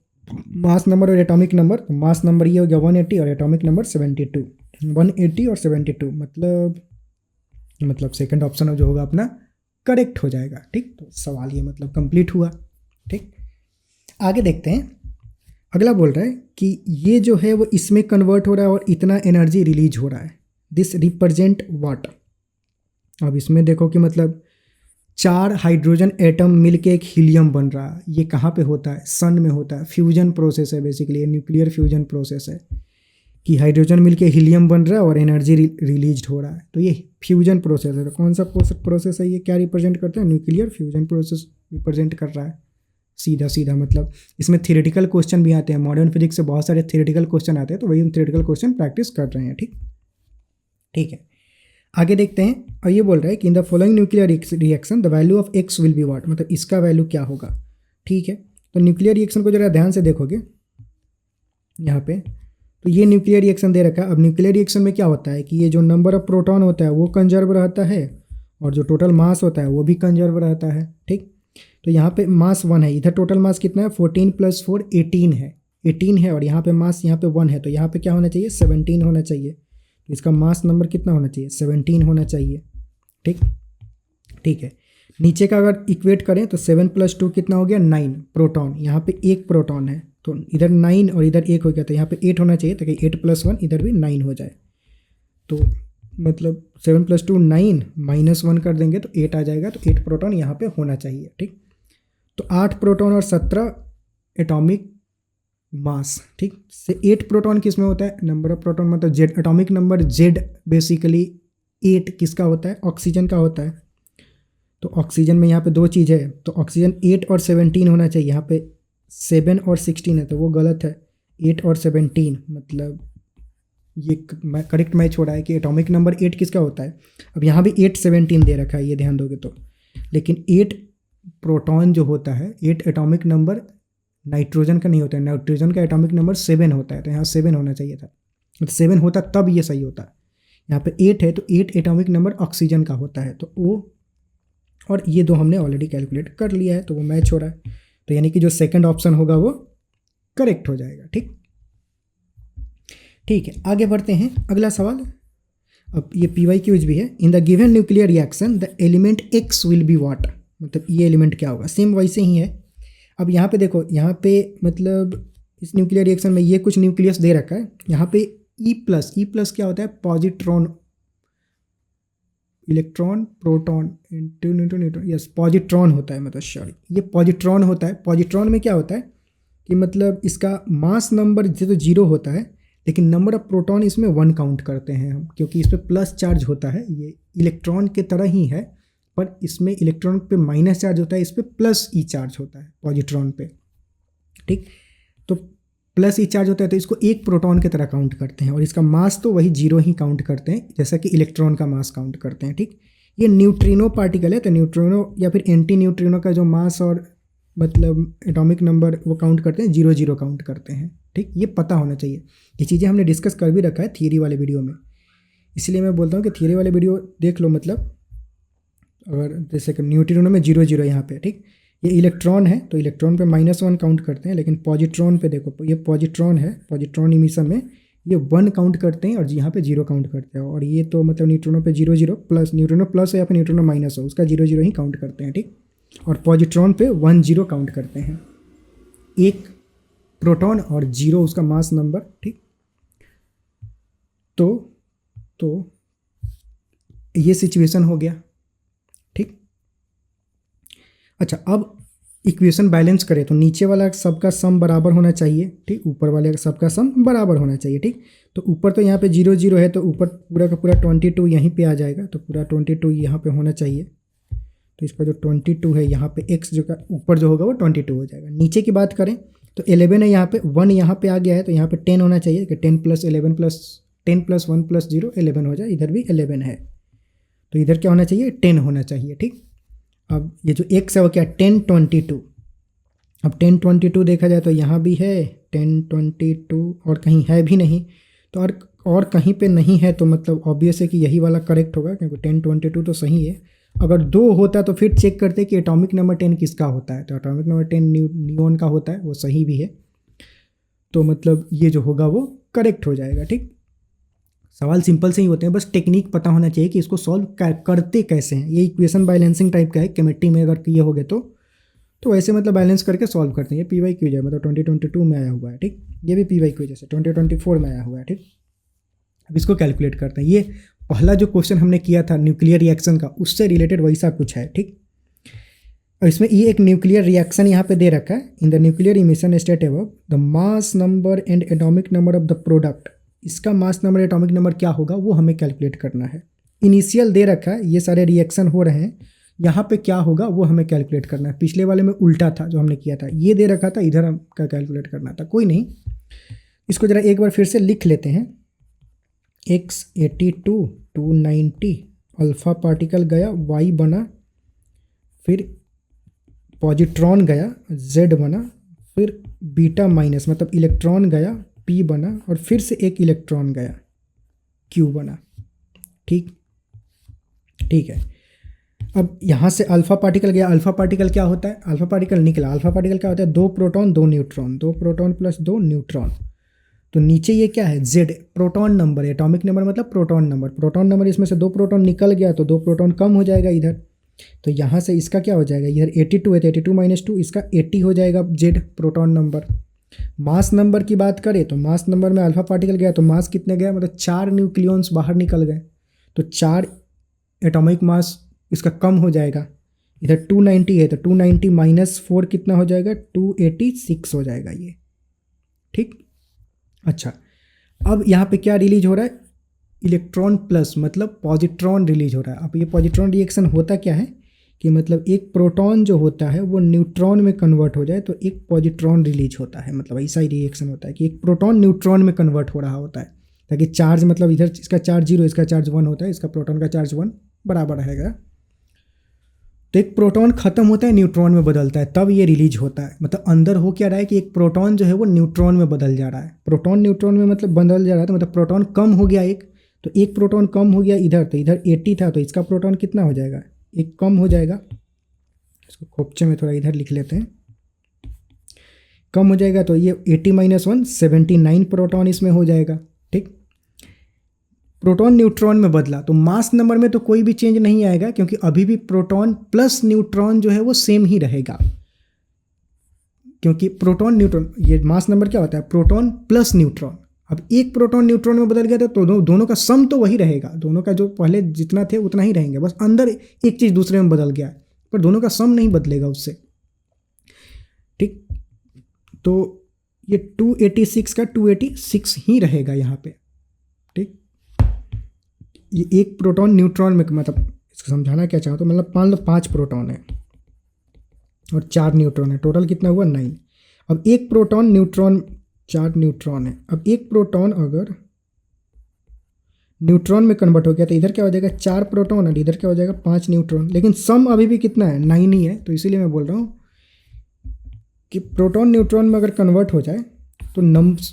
Speaker 1: मास नंबर और एटॉमिक नंबर, तो मास नंबर ये हो गया 180 और एटॉमिक नंबर 72, 180 और 72, मतलब सेकंड ऑप्शन जो होगा अपना करेक्ट हो जाएगा। ठीक, तो सवाल ये मतलब कंप्लीट हुआ। ठीक, आगे देखते हैं। अगला बोल रहा है कि ये जो है वो इसमें कन्वर्ट हो रहा है और इतना एनर्जी रिलीज हो रहा है, दिस रिप्रेजेंट व्हाट। अब इसमें देखो कि मतलब 4 हाइड्रोजन एटम मिलके एक हीलियम बन रहा है। ये कहाँ पे होता है, सन में होता है। फ्यूजन प्रोसेस है बेसिकली, ये न्यूक्लियर फ्यूजन प्रोसेस है कि हाइड्रोजन मिलके हीलियम बन रहा है और एनर्जी रिलीज हो रहा है। तो ये फ्यूजन प्रोसेस है। तो कौन सा प्रोसेस है, ये क्या रिप्रेजेंट करता है, न्यूक्लियर फ्यूजन प्रोसेस रिप्रेजेंट कर रहा है। सीधा सीधा मतलब इसमें थियोरेटिकल क्वेश्चन भी आते हैं, मॉडर्न फिजिक्स से बहुत सारे थियोरेटिकल क्वेश्चन आते हैं, तो वही हम थियोरेटिकल क्वेश्चन प्रैक्टिस कर रहे हैं। ठीक है, आगे देखते हैं। और ये बोल रहा है कि in the following nuclear reaction the value of x will be what, मतलब इसका वैल्यू क्या होगा। ठीक है, तो न्यूक्लियर रिएक्शन को जरा ध्यान से देखोगे यहाँ पे, तो ये न्यूक्लियर रिएक्शन दे रखा है। अब न्यूक्लियर रिएक्शन में क्या होता है कि ये जो नंबर ऑफ प्रोटॉन होता है वो कंजर्व रहता है और जो टोटल मास होता है वो भी कंजर्व रहता है, ठीक। तो यहाँ पे मास 1 है, इधर टोटल मास कितना है 14 + 4 18 है, 18 है, और यहाँ पे मास यहाँ पे 1 है, तो यहाँ पे क्या होना चाहिए 17 होना चाहिए। तो इसका मास नंबर कितना होना चाहिए 17 होना चाहिए, ठीक। ठीक है, नीचे का अगर इक्वेट करें तो 7 + 2 कितना हो गया 9 प्रोटॉन, यहाँ पे एक प्रोटॉन है तो इधर 9 और इधर 1 हो गया, तो यहाँ पे 8 होना चाहिए ताकि 8 + 1 इधर भी 9 हो जाए। तो मतलब 7 + 2 9 -1 कर देंगे तो 8 आ जाएगा, तो 8 प्रोटॉन यहाँ पे होना चाहिए, ठीक। तो 8 प्रोटॉन और 17 एटॉमिक मास, ठीक। से 8 प्रोटॉन किस में होता है, नंबर ऑफ प्रोटॉन मतलब Z, atomic number Z basically 8 किसका होता है ऑक्सीजन का होता है। तो ऑक्सीजन में यहाँ पे दो चीज़ है, तो ऑक्सीजन 8 और 17 होना चाहिए, यहाँ पे 7 और 16 है तो वो गलत है, 8 और 17 मतलब ये करेक्ट मैच हो रहा है कि एटॉमिक नंबर 8 किसका होता है। अब यहाँ भी 8 17 दे रखा है, ये ध्यान दोगे तो, लेकिन 8 प्रोटॉन जो होता है 8 एटॉमिक नंबर नाइट्रोजन का नहीं होता है, नाइट्रोजन का एटॉमिक नंबर 7 होता है, तो यहाँ 7 होना चाहिए था, मतलब 7 होता तब ये सही होता। यहाँ पे 8 है तो 8 एटॉमिक नंबर ऑक्सीजन का होता है, तो वो, और ये दो हमने ऑलरेडी कैलकुलेट कर लिया है तो वो मैच हो रहा है, तो यानी कि जो सेकंड ऑप्शन होगा वो करेक्ट हो जाएगा, ठीक। ठीक है, आगे बढ़ते हैं, अगला सवाल। अब ये PYQs भी है। In the given nuclear reaction the element X will be what, मतलब ये एलिमेंट क्या होगा, सेम वैसे ही है। अब यहाँ पे देखो, यहाँ पे मतलब इस न्यूक्लियर रिएक्शन में ये कुछ न्यूक्लियस दे रखा है, यहाँ पे E+ क्या होता है positron, electron proton into neutron, yes positron होता है, मतलब सॉरी ये पॉजिट्रॉन होता है। पॉजिट्रॉन में क्या होता है कि मतलब इसका मास नंबर तो 0 होता है, लेकिन नंबर ऑफ प्रोटॉन इसमें 1 काउंट करते हैं हम, क्योंकि इस पर प्लस चार्ज होता है, ये इलेक्ट्रॉन के तरह ही है, पर इसमें इलेक्ट्रॉन पे माइनस चार्ज होता है, इस पर प्लस ई चार्ज होता है पॉजिट्रॉन पे, ठीक। तो प्लस ई चार्ज होता है तो इसको एक प्रोटॉन की तरह काउंट करते हैं, और इसका मास तो वही 0 ही काउंट करते हैं जैसा कि इलेक्ट्रॉन का मास काउंट करते हैं, ठीक। ये न्यूट्रिनो पार्टिकल है, तो न्यूट्रिनो या फिर एंटी न्यूट्रिनो का जो मास और मतलब एटॉमिक नंबर वो काउंट करते हैं 0 0 काउंट करते हैं, ठीक। ये पता होना चाहिए, ये चीज़ें हमने डिस्कस कर भी रखा है थियरी वाले वीडियो में, इसलिए मैं बोलता हूँ कि थियरी वाले वीडियो देख लो। मतलब अगर जैसे कि न्यूट्रिनो में 0 0 यहाँ पे, ठीक। ये इलेक्ट्रॉन है तो इलेक्ट्रॉन पे -1 काउंट करते हैं, लेकिन पॉजिट्रॉन पे देखो, ये पॉजिट्रॉन है, पॉजिट्रॉन इमिशन में ये 1 काउंट करते हैं और यहाँ पे 0 काउंट करते हैं, और ये तो मतलब न्यूट्रिनो पे 0 0 प्लस, न्यूट्रिनो प्लस है या फिर न्यूट्रिनो माइनस हो, उसका 0 0 ही काउंट करते हैं, ठीक। और पॉजिट्रॉन पे 1 0 काउंट करते हैं, एक प्रोटॉन और 0 उसका मास नंबर, ठीक। तो ये सिचुएशन हो गया, ठीक। अच्छा, अब इक्वेशन बैलेंस करें तो नीचे वाला सबका सम बराबर होना चाहिए, ठीक, ऊपर वाले सबका सम बराबर होना चाहिए, ठीक। तो ऊपर तो यहाँ पे 0 0 है तो ऊपर पूरा का पूरा 22 यहीं पे आ जाएगा, तो पूरा 22 यहाँ पे होना चाहिए, तो इसका जो 22 है यहाँ पे x जो का ऊपर जो होगा वो 22 हो जाएगा। नीचे की बात करें तो 11 है, यहाँ पे 1 यहाँ पे आ गया है, तो यहाँ पे 10 होना चाहिए कि 10 + 11 + 10 + 1 + 0 11 हो जाए, इधर भी 11 है तो इधर क्या होना चाहिए 10 होना चाहिए, ठीक। अब ये जो x है वो क्या 10 22, अब 10 22 देखा जाए तो यहाँ भी है 10 22 और कहीं है भी नहीं, तो और कहीं पे नहीं है, तो मतलब ऑब्वियस है कि यही वाला करेक्ट होगा, क्योंकि 10 22 तो सही है। अगर 2 होता तो फिर चेक करते कि एटॉमिक नंबर 10 किसका होता है, तो एटॉमिक नंबर 10 नियॉन का होता है, वो सही भी है, तो मतलब ये जो होगा वो करेक्ट हो जाएगा, ठीक। सवाल सिंपल से ही होते हैं, बस टेक्निक पता होना चाहिए कि इसको सॉल्व करते कैसे हैं। ये इक्वेशन बैलेंसिंग टाइप का है, केमिस्ट्री में अगर किए होगे तो वैसे मतलब बैलेंस करके सॉल्व करते हैं। ये PYQ है, मतलब 2022 में आया हुआ है, ठीक। ये भी PYQ जैसे 2024 में आया हुआ है, ठीक। अब इसको कैलकुलेट करते हैं। ये पहला जो क्वेश्चन हमने किया था न्यूक्लियर रिएक्शन का, उससे रिलेटेड वैसा कुछ है, ठीक। और इसमें ये एक न्यूक्लियर रिएक्शन यहाँ पे दे रखा है, in the nuclear emission state above the mass number and atomic number of the product, इसका मास नंबर एटॉमिक नंबर क्या होगा वो हमें कैलकुलेट करना है। इनिशियल दे रखा है, ये सारे रिएक्शन हो रहे हैं, यहाँ पे क्या होगा वो हमें कैलकुलेट करना है। पिछले वाले में उल्टा था जो हमने किया था, ये दे रखा था, इधर हमका कैलकुलेट करना था। कोई नहीं, इसको ज़रा एक बार फिर से लिख लेते हैं। X82 290 अल्फ़ा पार्टिकल गया, Y बना, फिर पॉजिट्रॉन गया, Z बना, फिर बीटा माइनस मतलब इलेक्ट्रॉन गया, पी बना, और फिर से एक इलेक्ट्रॉन गया, क्यू बना। ठीक ठीक है। अब यहाँ से अल्फा पार्टिकल गया, अल्फा पार्टिकल क्या होता है, अल्फा पार्टिकल निकला, अल्फा पार्टिकल क्या होता है, 2 proton 2 neutron, 2 proton plus 2 neutron. तो नीचे ये क्या है, Z proton number, atomic number मतलब प्रोटॉन नंबर, प्रोटॉन नंबर, इसमें से 2 प्रोटॉन निकल गया तो 2 प्रोटॉन कम हो जाएगा इधर। तो यहाँ से इसका क्या हो जाएगा, इधर 82 है तो 82 माइनस 2, इसका 80 हो जाएगा Z proton number. Mass number की बात करें तो मास नंबर में अल्फा पार्टिकल गया तो मास कितने गया, मतलब 4 न्यूक्लियॉन्स बाहर निकल गए, तो 4 एटॉमिक मास इसका कम हो जाएगा। इधर 290 है तो 290 माइनस 4 कितना हो जाएगा, 286 हो जाएगा ये। ठीक, अच्छा अब यहाँ पे क्या रिलीज हो रहा है, इलेक्ट्रॉन प्लस मतलब पॉजिट्रॉन रिलीज हो रहा है। अब ये पॉजिट्रॉन रिएक्शन होता क्या है कि मतलब एक प्रोटॉन जो होता है वो न्यूट्रॉन में कन्वर्ट हो जाए तो एक पॉजिट्रॉन रिलीज होता है, मतलब ऐसा ही रिएक्शन होता है कि एक प्रोटॉन न्यूट्रॉन में कन्वर्ट हो रहा होता है, ताकि चार्ज मतलब इधर इसका चार्ज 0 इसका चार्ज 1 होता है, इसका प्रोटॉन का चार्ज 1 बराबर रहेगा। तो एक प्रोटॉन खत्म होता है न्यूट्रॉन में बदलता है तब ये रिलीज होता है। मतलब अंदर हो क्या रहा है कि एक प्रोटॉन जो है वो न्यूट्रॉन में बदल जा रहा है, प्रोटॉन न्यूट्रॉन में मतलब बदल जा रहा है, तो मतलब प्रोटॉन कम हो गया एक, तो एक प्रोटॉन कम हो गया इधर, तो इधर 80 था तो इसका प्रोटॉन कितना हो जाएगा, एक कम हो जाएगा। इसको खोपचे में थोड़ा इधर लिख लेते हैं, कम हो जाएगा तो ये 80 माइनस 1 79 प्रोटॉन इसमें हो जाएगा। ठीक, प्रोटॉन न्यूट्रॉन में बदला तो मास नंबर में तो कोई भी चेंज नहीं आएगा, क्योंकि अभी भी प्रोटॉन प्लस न्यूट्रॉन जो है वो सेम ही रहेगा, क्योंकि प्रोटॉन न्यूट्रॉन, ये मास नंबर क्या होता है, प्रोटॉन प्लस न्यूट्रॉन। अब एक प्रोटॉन न्यूट्रॉन में बदल गया तो दोनों का सम तो वही रहेगा, दोनों का जो पहले जितना थे उतना ही रहेंगे, बस अंदर एक चीज़ दूसरे में बदल गया, पर दोनों का सम नहीं बदलेगा उससे। ठीक, तो ये 286 का 286 ही रहेगा यहाँ पे। ठीक, ये एक प्रोटॉन न्यूट्रॉन में, मतलब इसको समझाना क्या चाहूँ तो मतलब मान लो 5 प्रोटॉन है और 4 न्यूट्रॉन है, टोटल कितना हुआ 9। अब एक प्रोटॉन न्यूट्रॉन, 4 न्यूट्रॉन है, अब एक प्रोटॉन अगर न्यूट्रॉन में कन्वर्ट हो गया तो इधर क्या हो जाएगा, 4 प्रोटॉन और इधर क्या हो जाएगा 5 न्यूट्रॉन, लेकिन सम अभी भी कितना है 9 ही है। तो इसीलिए मैं बोल रहा हूँ कि प्रोटॉन न्यूट्रॉन में अगर कन्वर्ट हो जाए तो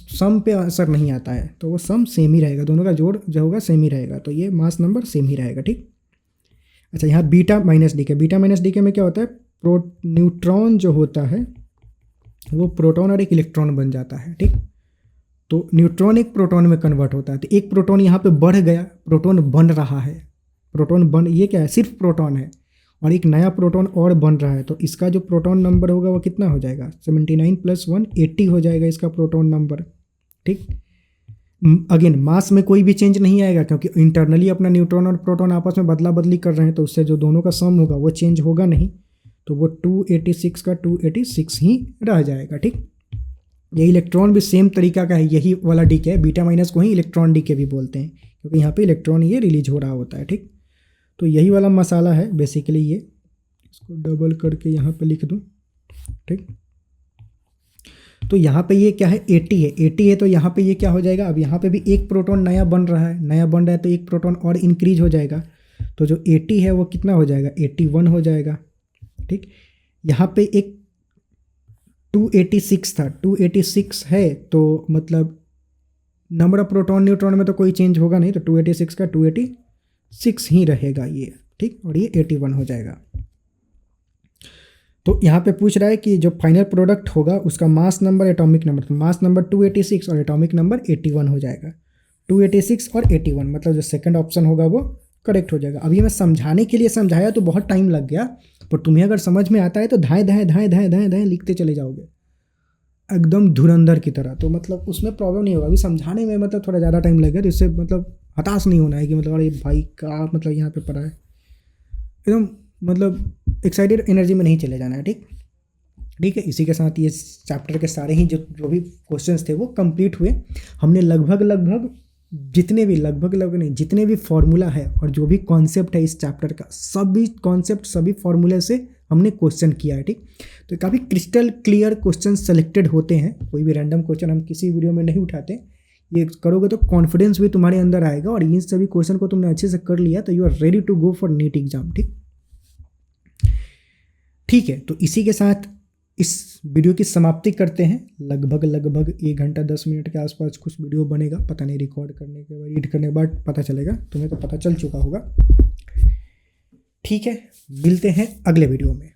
Speaker 1: सम पे असर नहीं आता है, तो वो सम सेम ही रहेगा, दोनों का जोड़ जो होगा सेम ही रहेगा, तो ये मास नंबर सेम ही रहेगा। ठीक, अच्छा यहाँ बीटा माइनस डी के, बीटा माइनस डी के में क्या होता है, न्यूट्रॉन जो होता है वो प्रोटॉन और एक इलेक्ट्रॉन बन जाता है। ठीक, तो न्यूट्रॉन एक प्रोटॉन में कन्वर्ट होता है, तो एक प्रोटॉन यहाँ पे बढ़ गया, प्रोटॉन बन रहा है, प्रोटॉन बन, ये क्या है सिर्फ प्रोटॉन है, और एक नया प्रोटॉन और बन रहा है, तो इसका जो प्रोटॉन नंबर होगा वो कितना हो जाएगा, 79 + 1 80 हो जाएगा इसका प्रोटॉन नंबर। ठीक, अगेन मास में कोई भी चेंज नहीं आएगा, क्योंकि इंटरनली अपना न्यूट्रॉन और प्रोटॉन आपस में बदला बदली कर रहे हैं, तो उससे जो दोनों का सम होगा वो चेंज होगा नहीं, तो वो 286 का 286 ही रह जाएगा। ठीक, ये इलेक्ट्रॉन भी सेम तरीका का है, यही वाला डी के है, बीटा माइनस को ही इलेक्ट्रॉन डी के भी बोलते हैं, क्योंकि यहाँ पे इलेक्ट्रॉन ये रिलीज हो रहा होता है। ठीक, तो यही वाला मसाला है बेसिकली ये, इसको डबल करके यहाँ पे लिख दूँ। ठीक, तो यहाँ पे ये क्या है 80 है, 80 है तो यहाँ पे ये क्या हो जाएगा, अब यहाँ पे भी एक प्रोटॉन नया बन रहा है, नया बन रहा है तो एक प्रोटॉन और इंक्रीज हो जाएगा, तो जो 80 है वो कितना हो जाएगा 81 हो जाएगा। ठीक, यहाँ पे एक 286 था, 286 है तो मतलब नंबर ऑफ प्रोटॉन न्यूट्रॉन में तो कोई चेंज होगा नहीं, तो 286 का 286 ही रहेगा ये। ठीक, और ये 81 हो जाएगा। तो यहाँ पे पूछ रहा है कि जो फाइनल प्रोडक्ट होगा उसका मास नंबर एटॉमिक नंबर, तो मास नंबर 286 और एटॉमिक नंबर 81 हो जाएगा। 286 और 81 मतलब जो सेकंड ऑप्शन होगा वो करेक्ट हो जाएगा। अभी मैं समझाने के लिए समझाया तो बहुत टाइम लग गया, पर तुम्हें अगर समझ में आता है तो धाएँ धाएँ धाएँ धाएँ धाएँ धाएँ लिखते चले जाओगे एकदम धुरंधर की तरह, तो मतलब उसमें प्रॉब्लम नहीं होगा। अभी समझाने में मतलब थोड़ा ज़्यादा टाइम लगेगा, तो इससे मतलब हताश नहीं होना है कि मतलब अरे भाई का मतलब यहाँ पे पढ़ा है, एकदम मतलब एक्साइटेड एनर्जी में नहीं चले जाना है। ठीक, ठीक है, इसी के साथ ये चैप्टर के सारे ही जो भी क्वेश्चंस थे वो कंप्लीट हुए। हमने लगभग जितने भी फॉर्मूला है और जो भी कॉन्सेप्ट है इस चैप्टर का, सभी कॉन्सेप्ट सभी फॉर्मूले से हमने क्वेश्चन किया है। ठीक, तो काफ़ी क्रिस्टल क्लियर क्वेश्चन सेलेक्टेड होते हैं, कोई भी रैंडम क्वेश्चन हम किसी वीडियो में नहीं उठाते। ये करोगे तो कॉन्फिडेंस भी तुम्हारे अंदर आएगा, और इन सभी क्वेश्चन को तुमने अच्छे से कर लिया तो you are ready to go for NEET exam. ठीक, ठीक है, तो इसी के साथ इस वीडियो की समाप्ति करते हैं। लगभग 1 घंटा 10 मिनट के आसपास कुछ वीडियो बनेगा, पता नहीं रिकॉर्ड करने के बाद एडिट करने के बाद पता चलेगा, तुम्हें तो पता चल चुका होगा। ठीक है, मिलते हैं अगले वीडियो में।